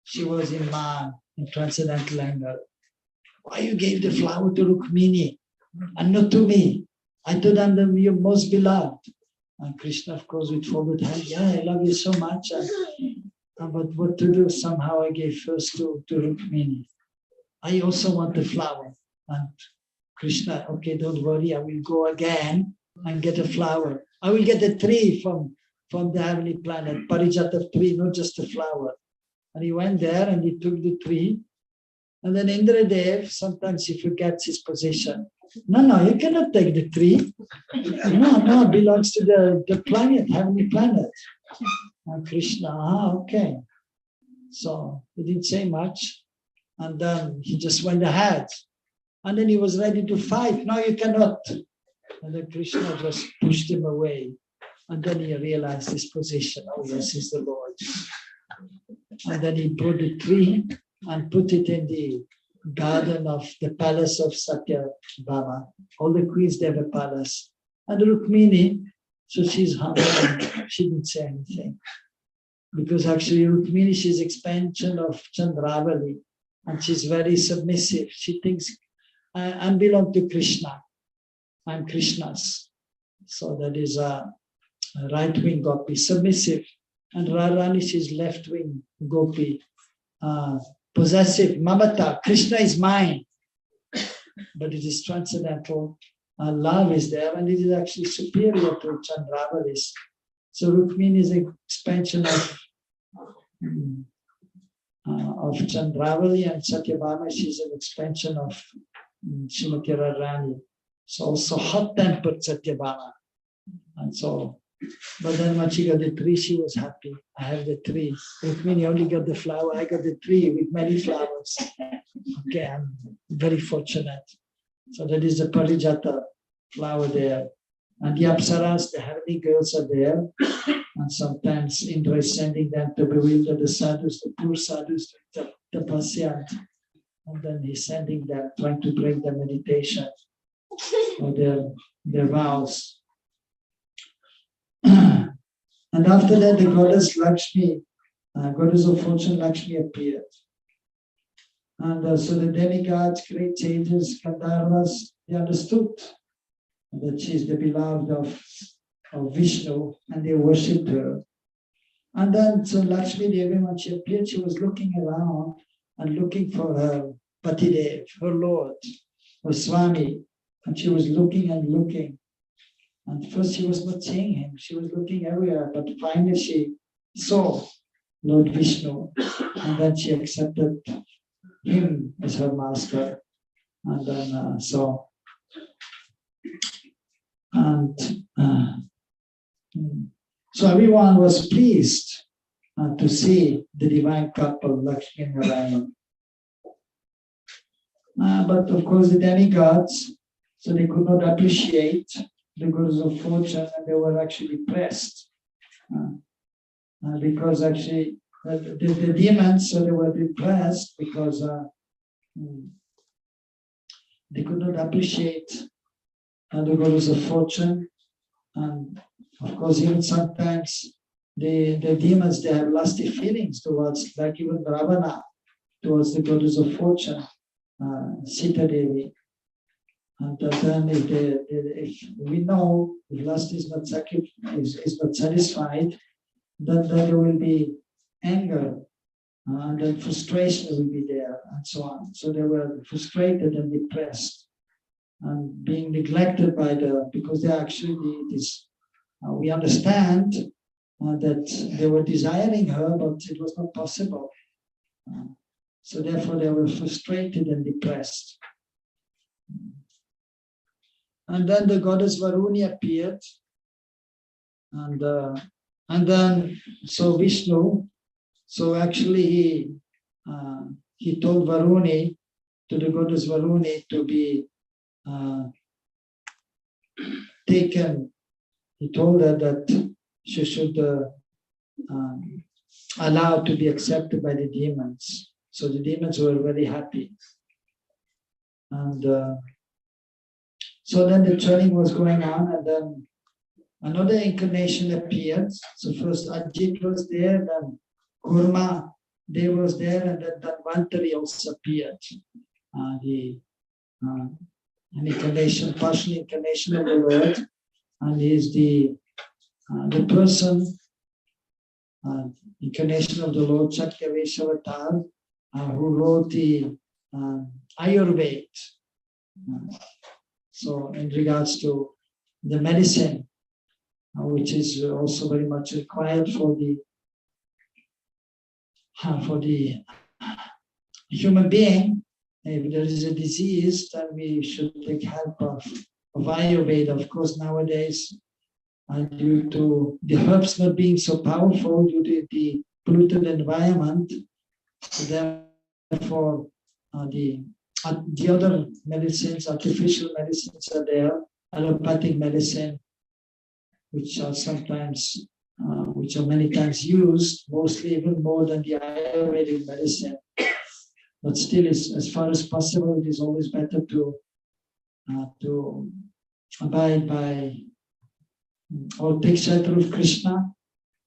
she was in man, in transcendental anger. Why you gave the flower to Rukmini and not to me? I told them you're most beloved. And Krishna, of course, with folded hand, yeah, I love you so much. But what to do? Somehow I gave first to Rukmini. I also want the flower. And Krishna, okay, don't worry, I will go again and get a flower. I will get a tree from the heavenly planet, Parijata tree, not just a flower. And he went there and he took the tree. And then Indradev, sometimes he forgets his position. No, you cannot take the tree. No, it belongs to the planet, heavenly planet. And Krishna, okay. So he didn't say much. And then he just went ahead. And then he was ready to fight. No, you cannot. And then Krishna just pushed him away. And then he realized his position. Oh, yes, he's the Lord. And then he brought the tree and put it in the garden of the palace of Satyabhama. All the queens, they have a palace. And Rukmini, so she's humble, and she didn't say anything. Because actually Rukmini, she's expansion of Chandravali, and she's very submissive. She thinks, I belong to Krishna. I'm Krishna's. So that is a right-wing gopi, submissive. And Radharani, she's left-wing gopi, possessive, mamata. Krishna is mine. But it is transcendental. Love is there, and it is actually superior to Chandravali's. So Rukmini is an expansion of Chandravali, and Satyabhama, she's an expansion of Srimati Radharani. So also hot-tempered Satyabhama. And so, but then when she got the tree, she was happy. I have the tree. Rukmini only got the flower. I got the tree with many flowers. Okay, I'm very fortunate. So that is the Parijata flower there. And the Apsaras, the heavenly girls are there. And sometimes Indra is sending them to bewilder the sadhus, the poor sadhus, the tapasyant. And then he's sending them, trying to bring them meditation or their vows. And after that, the goddess Lakshmi, goddess of fortune Lakshmi appeared. And so the demigods, great sages, Gandharvas, they understood that she is the beloved of Vishnu, and they worshipped her. And then, so Lakshmi Devi, when she appeared, she was looking around and looking for her Patidev, her Lord, her Swami. And she was looking and looking. And first she was not seeing him. She was looking everywhere. But finally she saw Lord Vishnu. And then she accepted him as her master. And then so everyone was pleased to see the divine couple, Lakshmi and Narayana. But of course, the demigods, so they could not appreciate the gurus of fortune, and they were actually pressed. Because actually, the demons, so they were depressed because they could not appreciate the gurus of fortune. And of course, even sometimes the demons, they have lusty feelings towards, like even Ravana, towards the goddess of fortune, Sita Devi. And then if we know if lust is not satisfied, then there will be anger, and then frustration will be there, and so on. So they were frustrated and depressed, and being neglected because they actually we understand that they were desiring her, but it was not possible. So therefore they were frustrated and depressed. And then the goddess Varuni appeared, and then so Vishnu, so actually he told Varuni, to the goddess Varuni, to be taken. He told her that she should allow to be accepted by the demons. So the demons were very happy. And so then the training was going on, and then another incarnation appeared. So first Ajit was there, then Kurma Dev was there, and then Dhanvantari also appeared. An incarnation, partial incarnation of the Lord, and he is the person, incarnation of the Lord, Chakravatar, who wrote the Ayurveda. So in regards to the medicine, which is also very much required for the human being, if there is a disease, then we should take help of Ayurveda. Of course, nowadays, due to the herbs not being so powerful due to the polluted environment, therefore the other medicines, artificial medicines are there, allopathic medicine, which are sometimes, which are many times used, mostly even more than the Ayurvedic medicine. But still, as far as possible, it is always better to abide by or take shelter of Krishna,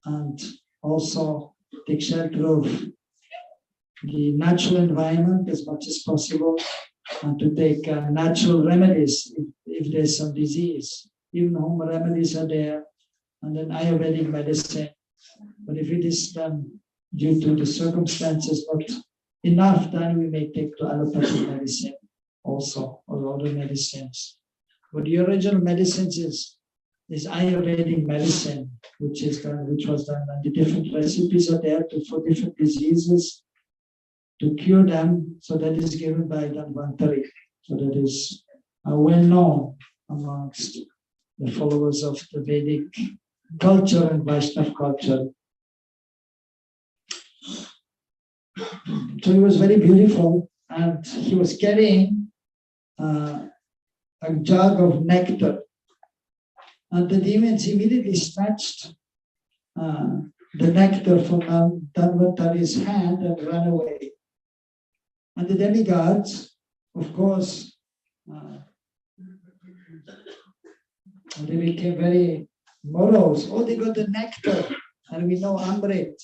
and also take shelter of the natural environment as much as possible, and to take natural remedies if there's some disease. Even home remedies are there, and then Ayurvedic medicine. But if it is done due to the circumstances not enough, then we may take to allopathic medicine also, or other medicines. But the original medicines is Ayurvedic medicine, which was done, and the different recipes are there for different diseases to cure them. So that is given by Dhanvantari. So that is well known amongst the followers of the Vedic culture and Vaishnava culture. So he was very beautiful, and he was carrying a jug of nectar. And the demons immediately snatched the nectar from Dhanvantari's hand and ran away. And the demigods, of course, they became very morose. Oh, they got the nectar, and we know Amrit,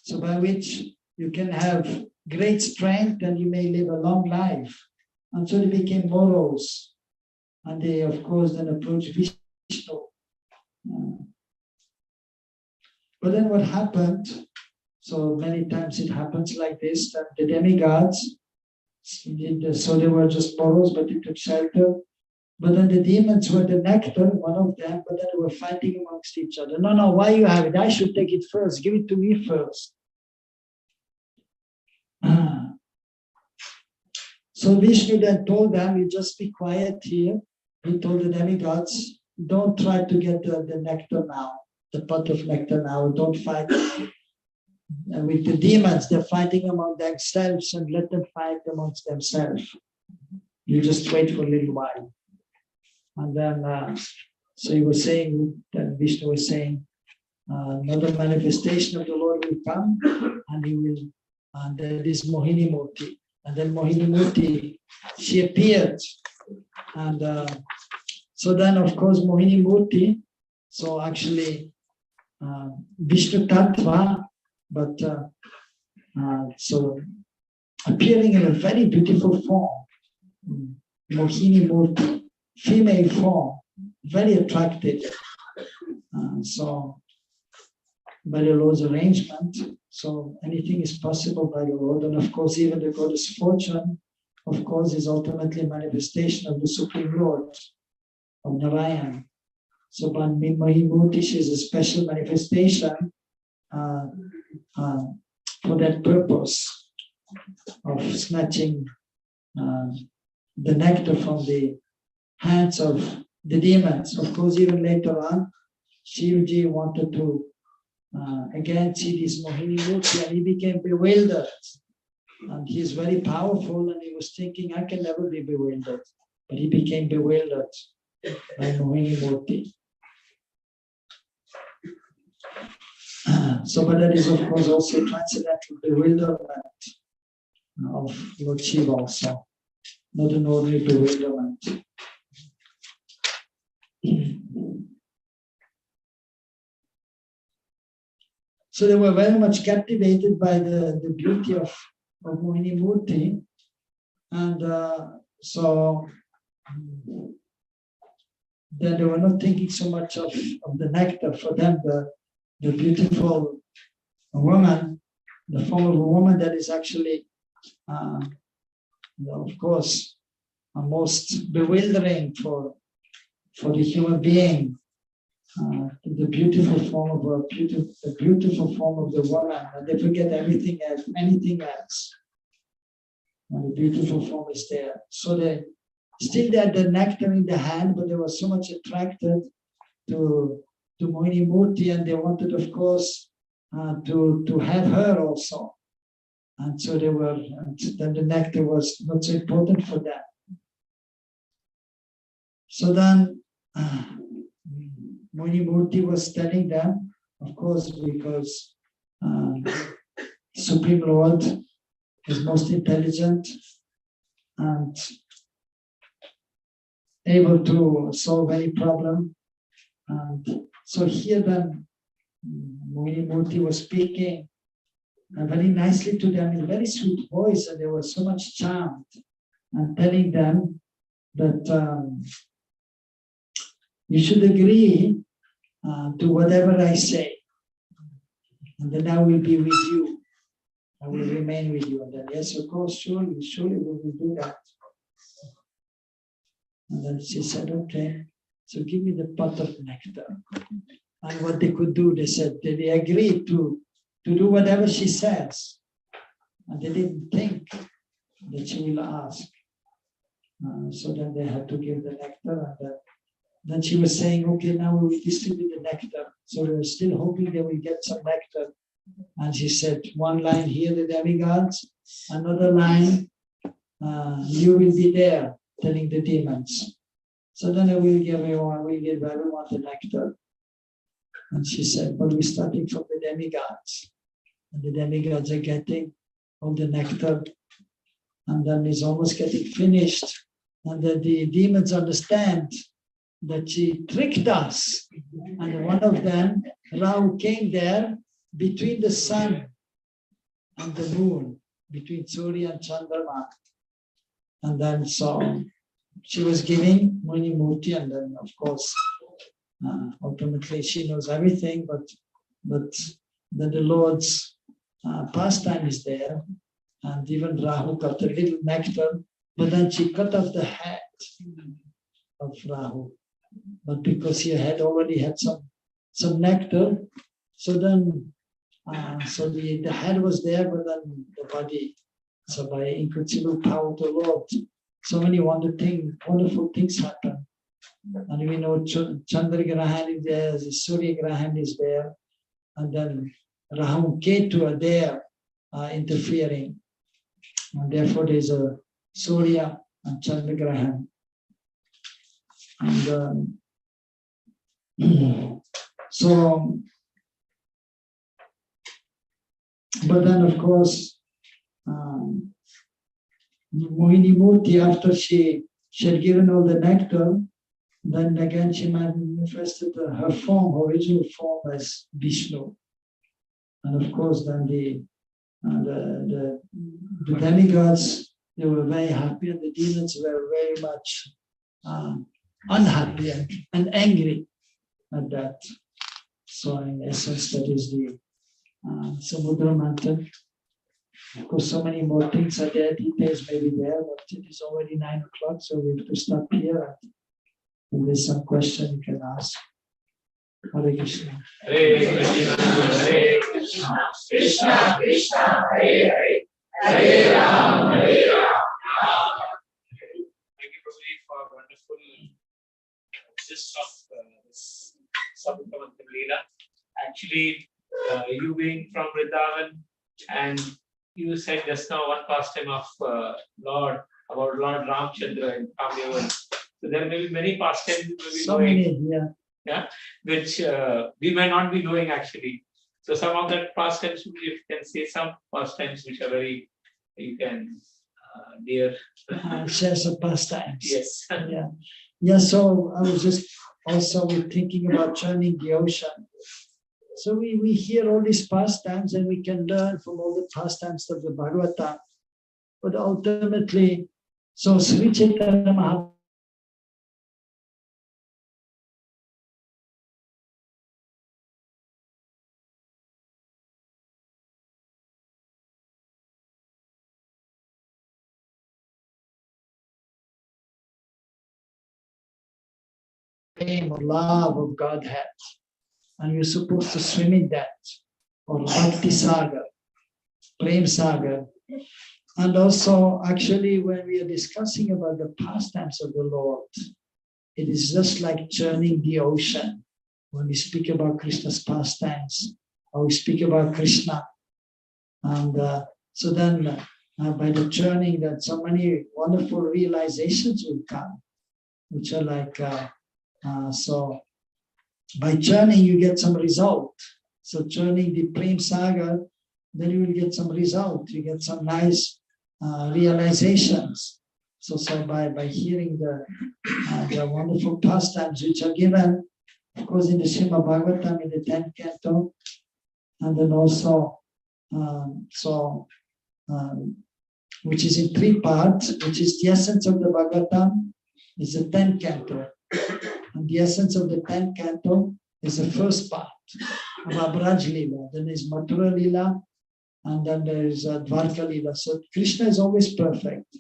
so by which you can have great strength and you may live a long life. And so they became morose. And they, of course, then approach Vishnu. But then what happened, so many times it happens like this, that the demigods, so they were just borrows, but they took shelter. But then the demons were the nectar, one of them, but then they were fighting amongst each other. No, no, why you have it? I should take it first. Give it to me first. So Vishnu then told them, you just be quiet here. He told the demigods, don't try to get the nectar now, the pot of nectar now, don't fight. And with the demons, they're fighting among themselves, and let them fight amongst themselves. You just wait for a little while. And then, so he was saying, that Vishnu was saying, another manifestation of the Lord will come, and he will, and that is Mohini Murti. And then Mohini Murti, she appeared. And so then, of course, Mohini Murti, so actually, Vishnu Tattva, but so appearing in a very beautiful form, Mohini Murti, female form, very attractive. So by the Lord's arrangement, so anything is possible by the Lord. And of course, even the goddess Fortune, of course, is ultimately a manifestation of the Supreme Lord, of Narayan. So by Mahimurti, she is a special manifestation for that purpose of snatching the nectar from the hands of the demons. Of course, even later on, Shivji wanted to again see this Mohini Murti, and he became bewildered. And he's very powerful, and he was thinking, I can never be bewildered. But he became bewildered by Mohini Murti. So, but that is, of course, also transcendental bewilderment of Lord Shiva also, not an ordinary bewilderment. So they were very much captivated by the beauty of Mohini Murti. And so then they were not thinking so much of the nectar. For them, the beautiful woman, the form of a woman that is actually, of course, most bewildering for the human being. The beautiful form of the beautiful form of the woman, and they forget anything else. And the beautiful form is there. So they still had the nectar in the hand, but they were so much attracted to Mohini Murti, and they wanted, of course, to have her also. And so they were, and then the nectar was not so important for them. So then Mohini Murti was telling them, of course, because Supreme Lord is most intelligent and able to solve any problem. And so here then Mohini Murti was speaking very nicely to them in a very sweet voice, and they were so much charmed, and telling them that you should agree to whatever I say, and then I will be with you. I will remain with you. And then, yes, of course, surely we will do that. And then she said, okay, so give me the pot of nectar. And what they could do, they said, they agreed to do whatever she says. And they didn't think that she will ask. So then they had to give the nectar. And then she was saying, okay, now we will distribute the nectar. So they were still hoping they will get some nectar. And she said, one line here, the demigods, another line, you will be there, telling the demons. So then I will give everyone the nectar. And she said, but we're starting from the demigods. And the demigods are getting all the nectar. And then it's almost getting finished. And then the demons understand that she tricked us. And one of them, Rahu, came there between the sun and the moon, between Surya and Chandrama. And then so she was giving Muni Murti, and then of course, ultimately she knows everything, but then the Lord's pastime is there, and even Rahu got a little nectar, but then she cut off the head of Rahu. But because he had already had some nectar, so then so the head was there, but then the body. So by inconceivable power of the Lord, so many wonderful things happen. And we know Chandra Grahan is there, the Surya Grahan is there, and then Rahu Ketu are there interfering. And therefore there is a Surya and Chandra Grahan. And so, but then of course, Mohini Murti, after she had given all the nectar, then again she manifested her form, her original form as Vishnu. And of course, then the demigods, they were very happy, and the demons were very much unhappy and angry at that. So in essence, that is the Samudra Manthan. Of course, so many more things are there, details may be there, but it is already 9 o'clock, so we have to stop here. If there's some question you can ask. Hare Krishna. Hare Krishna, Hare Krishna, Krishna Krishna, Hare Hare, Hare Ram, Hare Ram. Thank you, Prabhuji, for wonderful gist of this Samudra Lila. Actually, you being from Vrindavan, and you said just now one pastime of Lord Ramchandra in Kamyavan. So there may be many pastimes we may be knowing, which we may not be knowing actually. So some of that pastimes, if you can say some pastimes which are very, you can dear. Share some pastimes. Yes. Yeah. So I was just also thinking about churning the ocean. So we hear all these pastimes and we can learn from all the pastimes of the Bhagwatam. But ultimately, so Sri Chaitanya Mahaprabhu or love of Godhead. And you're supposed to swim in that, or Bhakti Sagar, Prem Sagar. And also, actually, when we are discussing about the pastimes of the Lord, it is just like churning the ocean. When we speak about Krishna's pastimes, or we speak about Krishna. And so then, by the churning, that so many wonderful realizations will come, which are like, so by churning, you get some result. So churning the Prem Saga, then you will get some result. You get some nice realizations. So by hearing the wonderful pastimes which are given, of course, in the Srimad Bhagwatam, in the 10th canto, and then also, which is in 3 parts, which is the essence of the Bhagwatam, is the 10th canto. And the essence of the 10th canto is the first part about Braj Lila. Then there's Mathura Lila, and then there is Dwarka Lila. So Krishna is always perfect.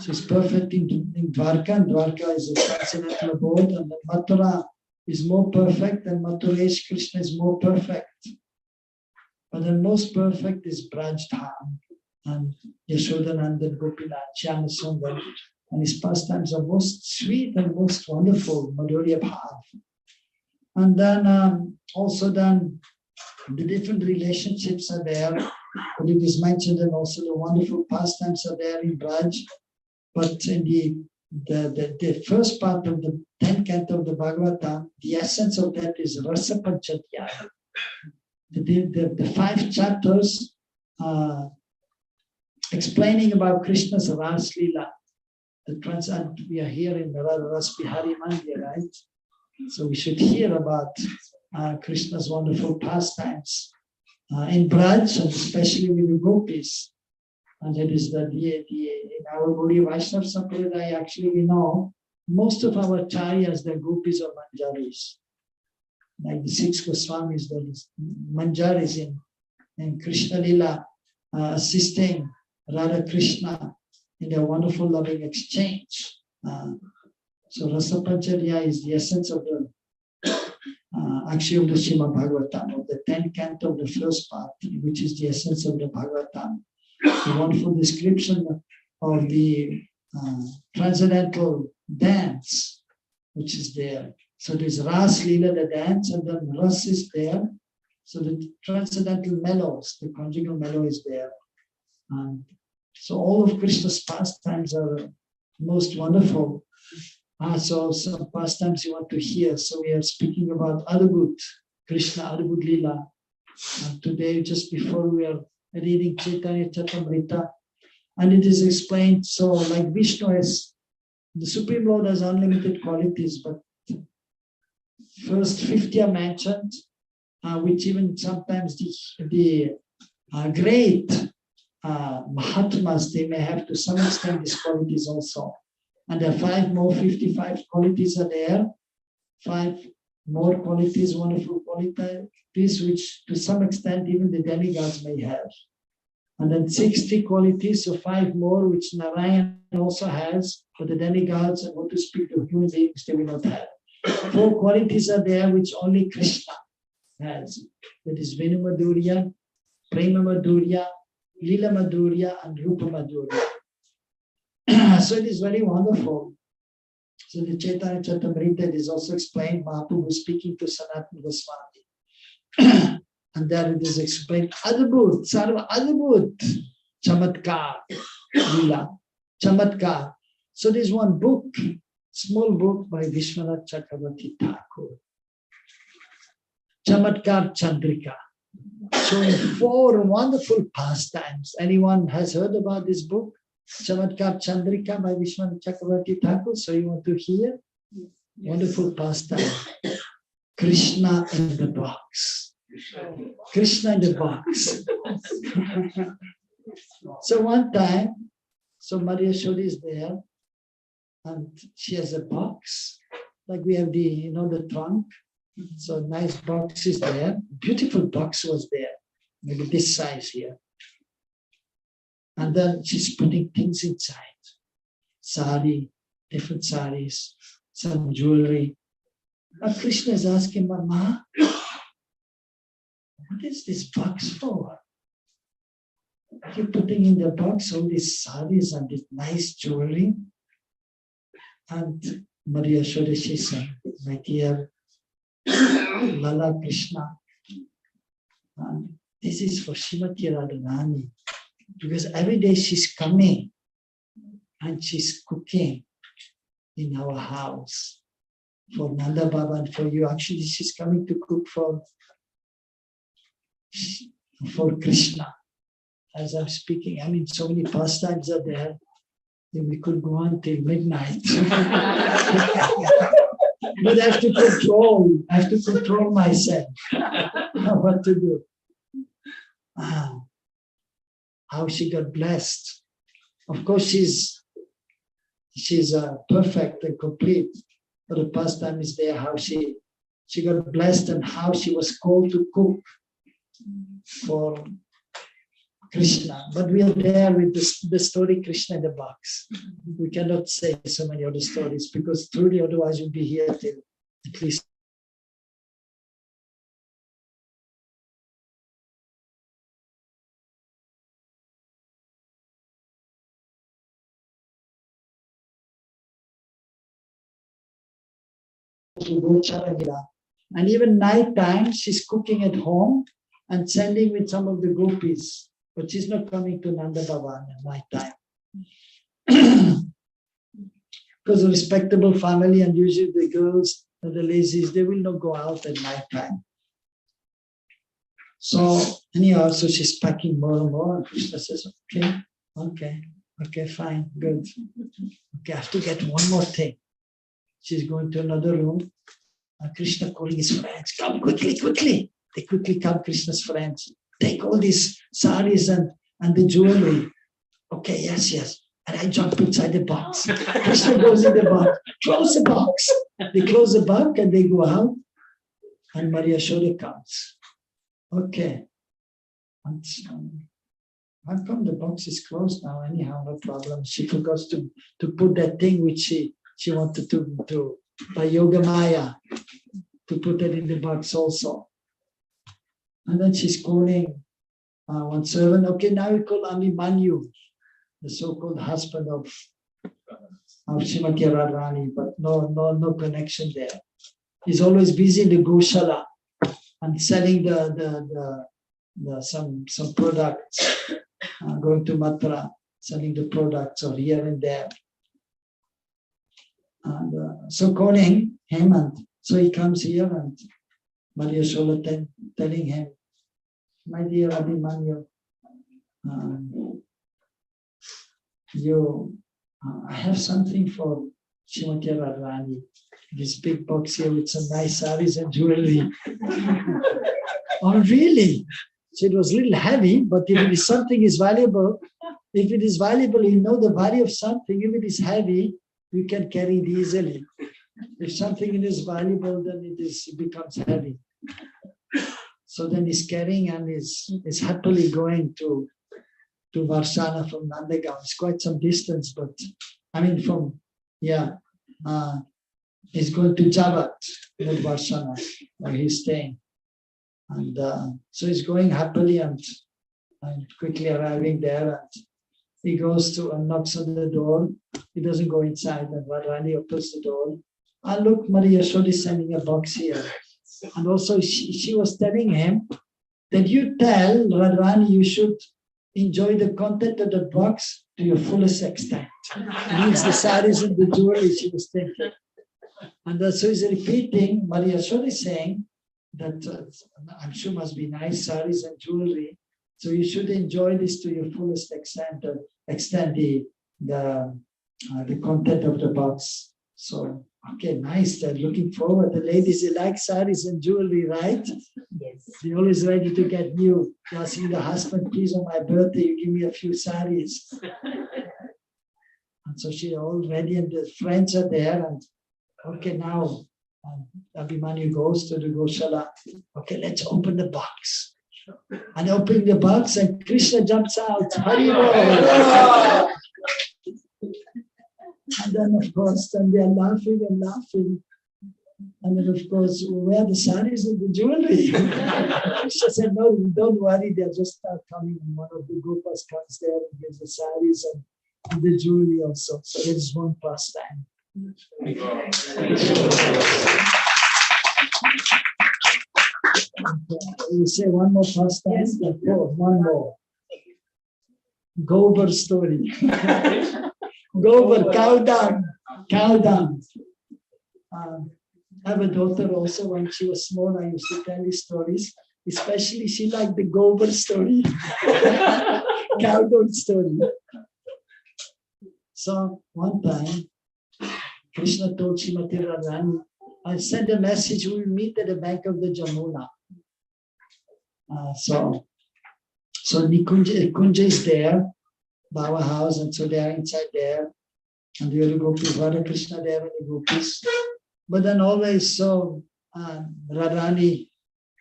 She's perfect in Dwarka, and Dwarka is a transcendental abode, and then Mathura is more perfect, and Mathuresh Krishna is more perfect. But the most perfect is Braj Dham, and Yashodananda, Gopinath, Shyama Sundar. And his pastimes are most sweet and most wonderful, Madhurya Bhav. And then also then the different relationships are there. But it is mentioned, and also the wonderful pastimes are there in Braj. But in the first part of the 10th canto of the Bhagavatam, the essence of that is Rasa Panchadhyaya. The 5 chapters explaining about Krishna's Ras Lila. We are here in Ras Bihari Mandir, right? So we should hear about Krishna's wonderful pastimes in Braj, and especially with the gopis. And that is in our Gaudiya Vaishnava Sampradaya, actually we know most of our Charyas, they're gopis or manjaris. Like the 6 Goswamis, there is manjaris in Krishna Lila, assisting Radha Krishna in their wonderful loving exchange. So Rasa Pancharya is the essence of the actually of the Srimad Bhagwatam, of the 10th canto of the first part, which is the essence of the Bhagwatam. The wonderful description of the transcendental dance, which is there. So there's Ras Lila, the dance, and then Ras is there. So the transcendental mellows, the conjugal mellow is there. And so all of Krishna's pastimes are most wonderful. So some pastimes you want to hear. So we are speaking about Adbhut, Krishna Adbhut Lila. And today, just before we are reading Chaitanya Charitamrita, and it is explained, so like Vishnu has, the Supreme Lord has unlimited qualities, but first 50 are mentioned, which even sometimes the great Mahatmas, they may have to some extent these qualities also. And there are 5 more, 55 qualities are there, 5 more qualities, wonderful qualities, which to some extent even the demigods may have. And then 60 qualities, so 5 more, which Narayan also has, for the demigods, and what to speak of human beings, they will not have. 4 qualities are there, which only Krishna has. That is Venu Madhurya, Prema Madhurya, Lila Madhurya, and Rupa Madhurya. So it is very wonderful. So the Chaitanya Charitamrita is also explained, Mahaprabhu was speaking to Sanatana Goswami. And there it is explained, Adbhut, Sarva Adbhut, Chamatkar, Lila, Chamatkar. So there's one book, small book by Vishwanath Chakravarti Thakur, Chamatkar Chandrika, showing 4 wonderful pastimes. Anyone has heard about this book? Chamatkar Chandrika by Vishwanath Chakravarti Thakur. So you want to hear? Yes. Wonderful pastime. Krishna in the box. Krishna in the box. So one time, so Maria Shodi is there, and she has a box, like we have the, the trunk. So nice box is there. Beautiful box was there, maybe this size here. And then she's putting things inside. Sari, different saris, some jewelry. And Krishna is asking, Mama, what is this box for? You're putting in the box all these saris and this nice jewelry. And Maria Shodeshi said, my dear Lala Krishna, this is for Srimati Radharani. Because every day she's coming and she's cooking in our house for Nanda Baba and for you. Actually, she's coming to cook for Krishna. As I'm speaking, I mean, so many pastimes are there that we could go on till midnight. But I have to control myself. What to do? How she got blessed. Of course, she's perfect and complete. But the pastime is there, how she got blessed and how she was called to cook for Krishna. But we are there with the story Krishna in the box. We cannot say so many other stories because truly otherwise we'll be here till at least and even night time she's cooking at home and sending with some of the gopis, but she's not coming to Nanda Bhavan at night time. Because a respectable family and usually the girls and the ladies, they will not go out at night time. So anyhow, so she's packing more and more and Krishna says, okay, fine, good. Okay, I have to get one more thing. She's going to another room. And Krishna calling his friends, come quickly. They quickly come, Krishna's friends. Take all these saris and the jewelry. Okay, yes. And I jump inside the box. Krishna goes in the box, close the box. They close the box and they go out. And Maria Yashoda comes. Okay. And, how come the box is closed now? Anyhow, no problem. She forgot to put that thing which she wanted to by Yoga Maya, to put it in the box also. And then she's calling one servant. Okay, now we call Abhimanyu, the so-called husband of Srimati Radharani, but no connection there. He's always busy in the Goshala and selling some products, going to Mathura, selling the products or here and there. And so calling him, and so he comes here, and Maria Yashoda telling him, my dear Abhimanyu, I have something for Srimati Radharani. This big box here with some nice saris and jewelry. Oh, really? So it was a little heavy, but if it is something is valuable, you know the value of something. If it is heavy, you can carry it easily. If something is valuable, then it becomes heavy. So then he's carrying and is happily going to Varsana from Nandagaon. It's quite some distance, but I mean he's going to Javat, not Varsana, where he's staying. And so he's going happily and quickly arriving there. And he goes to and knocks on the door. He doesn't go inside, and Radharani opens the door. And look, Maria Yashoda is sending a box here. And also she was telling him that you tell Radharani you should enjoy the content of the box to your fullest extent. It means the saris and the jewelry she was thinking. And so he's repeating, Maria Yashoda is saying that I'm sure must be nice saris and jewelry. So you should enjoy this to your fullest extent, extend the content of the box. So, okay, nice. They're looking forward. The ladies, they like saris and jewelry, right? Yes. They're always ready to get new. They're asking the husband, please, on my birthday, you give me a few saris. And so she's all ready, and the friends are there. And okay, now Abhimanyu goes to the Goshala. Okay, let's open the box. And opening the box, and Krishna jumps out. Haribol! And then, of course, then they are laughing and laughing. And then, of course, where the saris and the jewelry? Krishna said, no, don't worry, they'll just start coming. And one of the Gopas comes there and gives the saris and the jewelry also. So there is one pastime. We say one more pastime? Yes. One more. Gobar story. Gobar, cow dung. I have a daughter also. When she was small, I used to tell these stories. Especially she liked the Gobar story. Cow dung story. So one time, Krishna told Srimati Radharani, I'll send a message, we'll meet at the bank of the Jamuna. So Kunja is there, Baba house, and so they are inside there. And the other gopis, Radha Krishna there and the gopis. But then always Radharani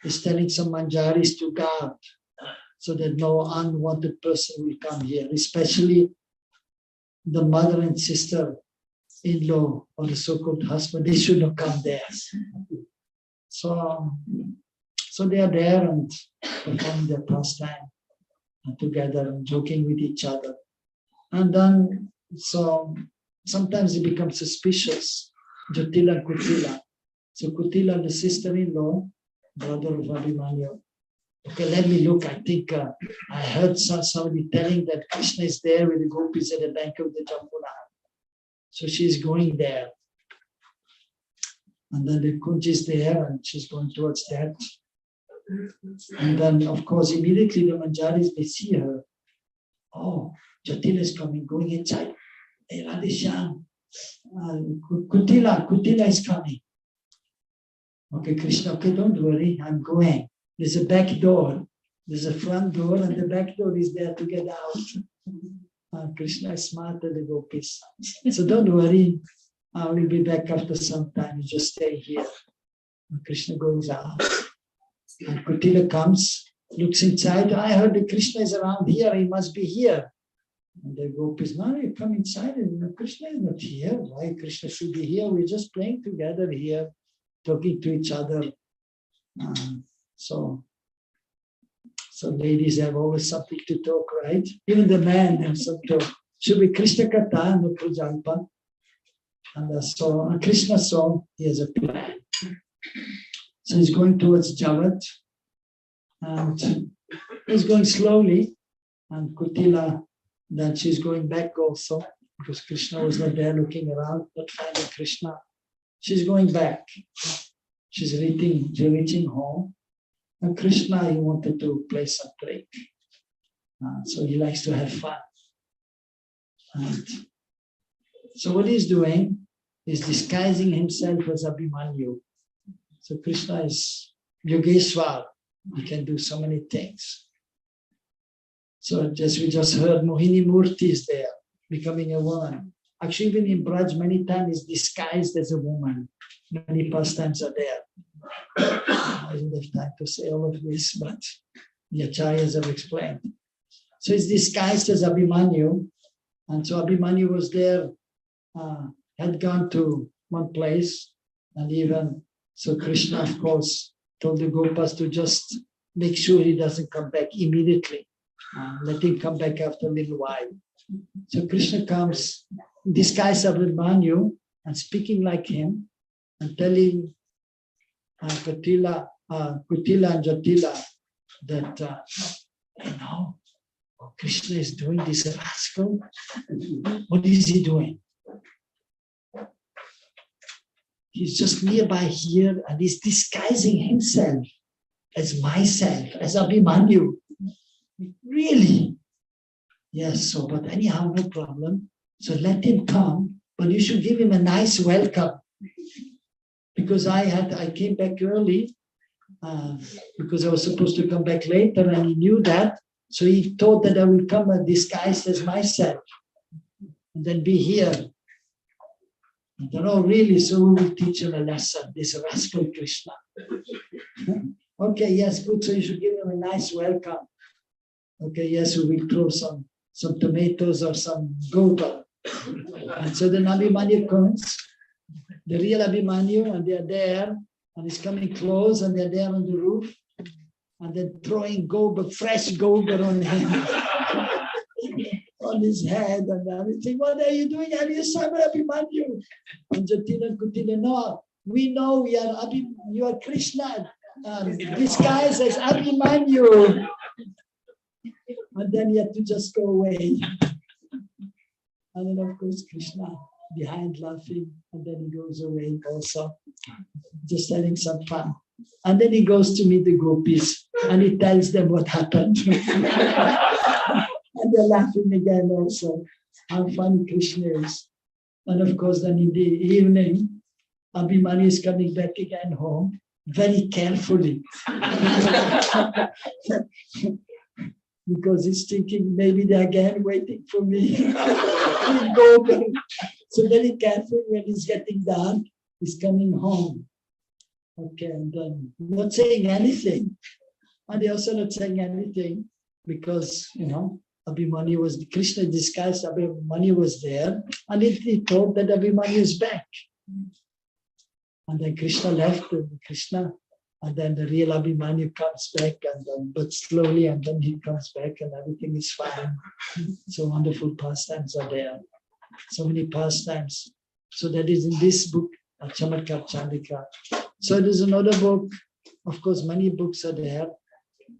is telling some manjaris to guard so that no unwanted person will come here, especially the mother and sister-in-law or the so-called husband, they should not come there. So they are there and performing their pastime together and joking with each other. And then, so sometimes they become suspicious, Jyotila and Kutila. So Kutila, the sister-in-law, brother of Abhimanyu. Okay, let me look. I think I heard somebody telling that Krishna is there with the gopis at the bank of the Jamuna. So she's going there. And then the Kunj is there and she's going towards that. And then, of course, immediately the manjaris, they see her. Oh, Jyotila is coming, going inside. Hey, Radhishyam, Kutila is coming. Okay, Krishna, okay, don't worry, I'm going. There's a back door. There's a front door and the back door is there to get out. Krishna is smarter than the gopis. So don't worry, we'll be back after some time. You just stay here. And Krishna goes out. And Kutila comes, looks inside. I heard that Krishna is around here. He must be here. And the gopis, no, you come inside. And Krishna is not here. Why Krishna should be here? We're just playing together here, talking to each other. So ladies have always something to talk, right? Even the men have some talk. Should be Krishna Katha, no Prajalpa. And so Krishna saw he has a plan. So he's going towards Javat. And he's going slowly. And Kutila, then she's going back also, because Krishna was not there looking around, not finding Krishna. She's going back. She's reaching home. And Krishna, he wanted to play some trick. So he likes to have fun. And so what he's doing is disguising himself as Abhimanyu. So Krishna is Yogeshwar. He can do so many things. So just we just heard Mohini Murti is there, becoming a woman. Actually, even in Braj, many times is disguised as a woman. Many pastimes are there. I don't have time to say all of this, but the acharyas have explained. So it's disguised as Abhimanyu. And so Abhimanyu was there, had gone to one place, and even so Krishna, of course, told the Gopas to just make sure he doesn't come back immediately. Let him come back after a little while. So Krishna comes, disguised as Abhimanyu, and speaking like him, and telling Kutila and Jatila that, Krishna is doing this rascal. What is he doing? He's just nearby here and he's disguising himself as myself, as Abhimanyu. Really? Yes, so, but anyhow, no problem. So let him come, but you should give him a nice welcome. Because I came back early, because I was supposed to come back later, and he knew that. So he thought that I will come disguised as myself and then be here. I don't know, really, so we will teach him a lesson, this rascal Krishna. Okay, yes, good, so you should give him a nice welcome. Okay, yes, we will throw some tomatoes or some goba. And so the Abhimanyu comes, the real Abhimanyu, and they are there, and he's coming close, and they're there on the roof, and then throwing goba, fresh goba on him, on his head, and everything. What are you doing? Are you some Abhimanyu? And Jatila and Kutila, no, we know you are Krishna, disguised as Abhimanyu. And then he had to just go away. And then, of course, Krishna behind laughing, and then he goes away also, just having some fun. And then he goes to meet the gopis, and he tells them what happened. And they're laughing again also, how funny Krishna is. And of course, then in the evening, Abhimanyu is coming back again home, very carefully. Because he's thinking, maybe they're again waiting for me. So very careful when he's getting dark, he's coming home. Okay, and then not saying anything. And they also not saying anything because, Abhimanyu was, Krishna disguised, Abhimanyu was there, and he thought that Abhimanyu is back. And then Krishna left, and then the real Abhimanyu comes back, and then, but slowly, and then he comes back, and everything is fine. So wonderful pastimes are there. So many pastimes. So that is in this book, Chamatkar Chandika. So there's another book. Of course, many books are there.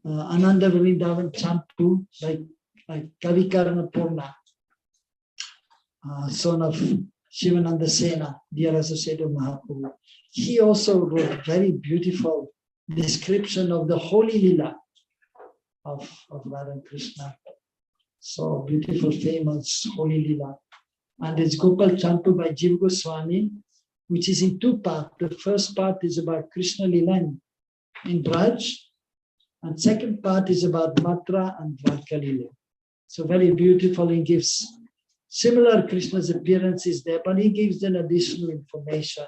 Ananda Vrindavan Champu, like Kavikarana Purna, son of Shivananda Sena, dear associate of Mahaprabhu. He also wrote very beautiful description of the holy Lila of Radha and Krishna. So beautiful, famous holy Lila. And it's Gopal Champu by Jiva Goswami, which is in two parts. The first part is about Krishna Lila in Braj, and second part is about Matra and Dwarka Lila. So very beautiful. He gives similar Krishna's appearance is there, but he gives an additional information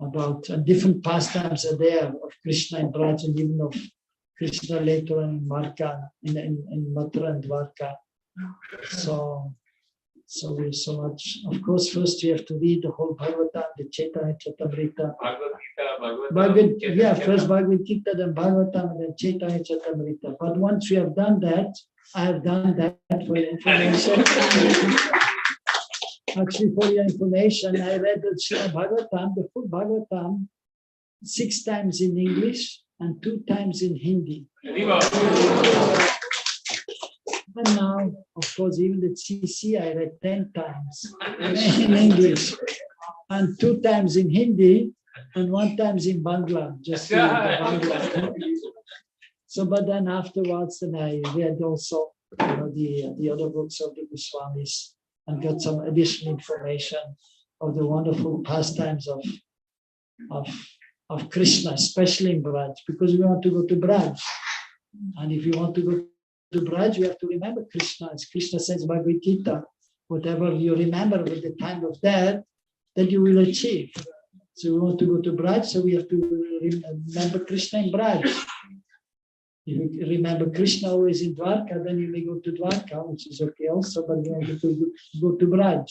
about different pastimes are there of Krishna in Braj and even of Krishna later on in Dwarka, in Mathura and Dwarka. So we have so much. Of course, first we have to read the whole Bhagavatam, the Chaitanya Charitamrita. First Bhagavad Gita, then Bhagavatam, and then Chaitanya Charitamrita. But once we have done that, I have done that for your information. Actually, for your information, I read the Srimad Bhagavatam, the full Bhagavatam, 6 times in English and 2 times in Hindi. And now, of course, even the CC I read 10 times in English and 2 times in Hindi and 1 times in Bangla, just to read the Bangla. So, but then afterwards, then I read also the other books of the Goswamis and got some additional information of the wonderful pastimes of Krishna, especially in Braj, because we want to go to Braj. And if you want to go to Braj, you have to remember Krishna. As Krishna says, Bhagavad Gita, whatever you remember at the time of death, that you will achieve. So we want to go to Braj, so we have to remember Krishna in Braj. If you remember Krishna always in Dwarka, then you may go to Dwarka, which is okay also, but you want to go to Braj.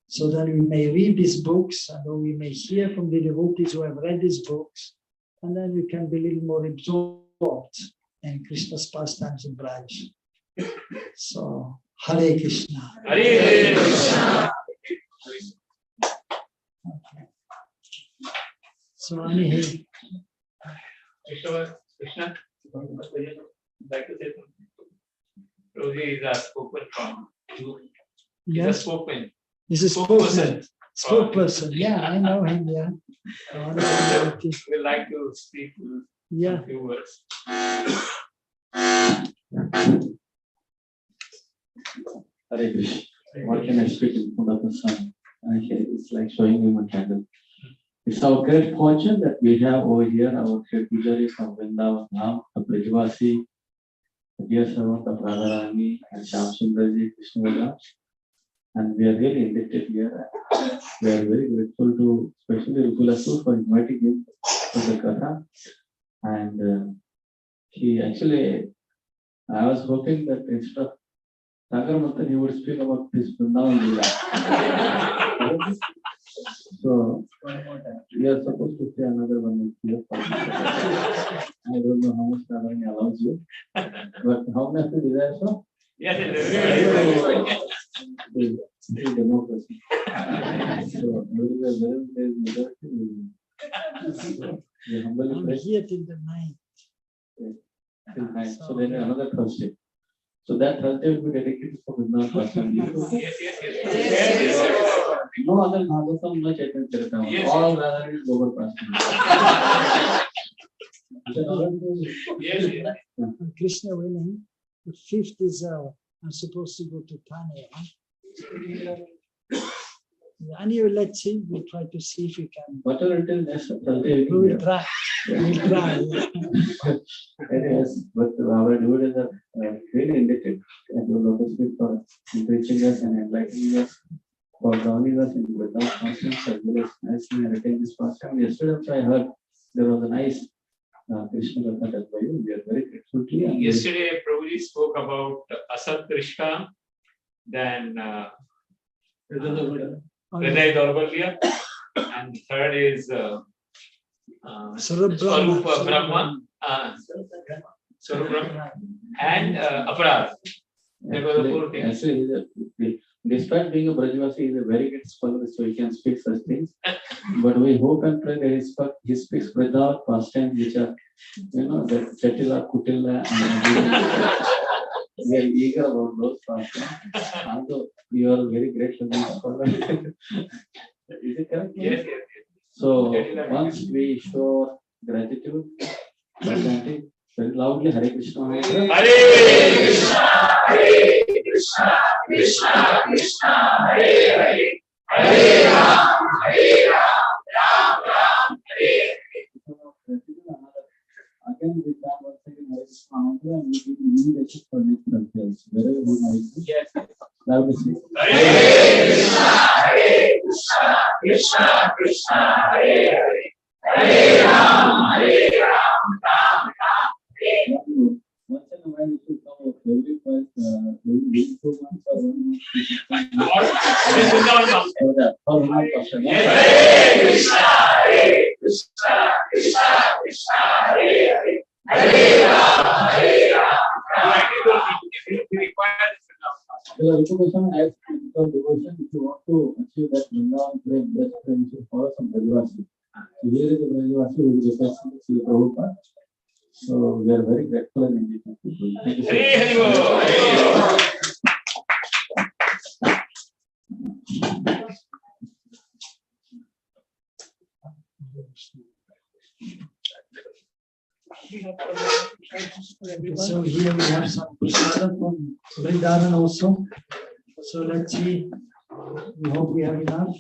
So then we may read these books, and we may hear from the devotees who have read these books, and then we can be a little more absorbed in Krishna's pastimes in Braj. So, Hare Krishna. Hare Krishna. Okay. So, anyhow, Krishna, would you like to say something? Rosie is a spoken from you. He's a spoken. He's a spokesperson. Yeah, I know him. Yeah. We like to speak a few words. Hare Krishna. What can I speak in front of the sun? It's like showing him a candle. It's our great fortune that we have over here our great pujaris from Vrindavan, Ram, the Brajvasi, the dear servant of Radharani and Shyam Sundarji, Krishna. And we are really indebted here. We are very grateful to especially Rukulasu for inviting him to the Katha. And he actually, I was hoping that instead of Manthan, he would speak about this Vrindavan Lila. So, we are supposed to say another one here. I don't know how much Radharani allows you, but how much you desire so? Yes, democracy. So, we humbly I'm pray. here till the night. So then another Thursday. So that Thursday will be dedicated for Vrindavan Pasam. yes. No other Bhagavatam, no Chaitanya Charitamrita. Yes. All rather is Gobar Pasam. Yes. Krishna willing, the 5th is I'm supposed to go to Thane. Anyway, let's see. We'll try to see if we can. Whatever it is, next Thursday We will try. We'll try. Anyways, but our devotees are really indebted and will always be for preaching us and enlightening us, for grounding us in Vrindavan constants as well as nicely narrating this pastime. Yesterday also I heard there was a nice Krishna Katha done by you. We are very grateful to you. Yesterday, Prabhuji spoke about Asat Krishna, then Hriday Daurbalya, and third is Swarupa Brahma, Swarupa and Aparad. That was the 4 things. Actually, despite being a Brajvasi, he is a very good scholar, so he can speak such things. But we hope and pray that he speaks without pastimes which are, that Chatila, Kutila, and we are eager about those pastimes. Although you are very great scholar. Is it correct? Yes. So once we show gratitude, very loudly Hare Krishna. Hare Krishna, Hare Krishna, Krishna Krishna, Hare Hare, Hare Ram, Ram Ram, Hare Hare. again we start once again Hare Krishna mantra and we give invitation for next conference. Wherever we might be. Yes. That will be Hare Krishna, Krishna Krishna, Hare Hare, Hare Ram, Ram Ram. once in a while we should come out every first every 2 months or 1 month. This is not enough. For that, for 1 month. Hare Krishna, Krishna Krishna, Hare Hare, Hare Ram, Ram. We require this now. The invitation as for devotion, if you want to achieve that Vrindavan prem, best prem, you should follow some Brajavasi. So here is the Brajavasi who is representing Sri Prabhupada. So we are very grateful and indigenous people. Thank you so much. Hare Hare. So here we have some prasadam from Vrindavan also. So let's see. We hope we have enough.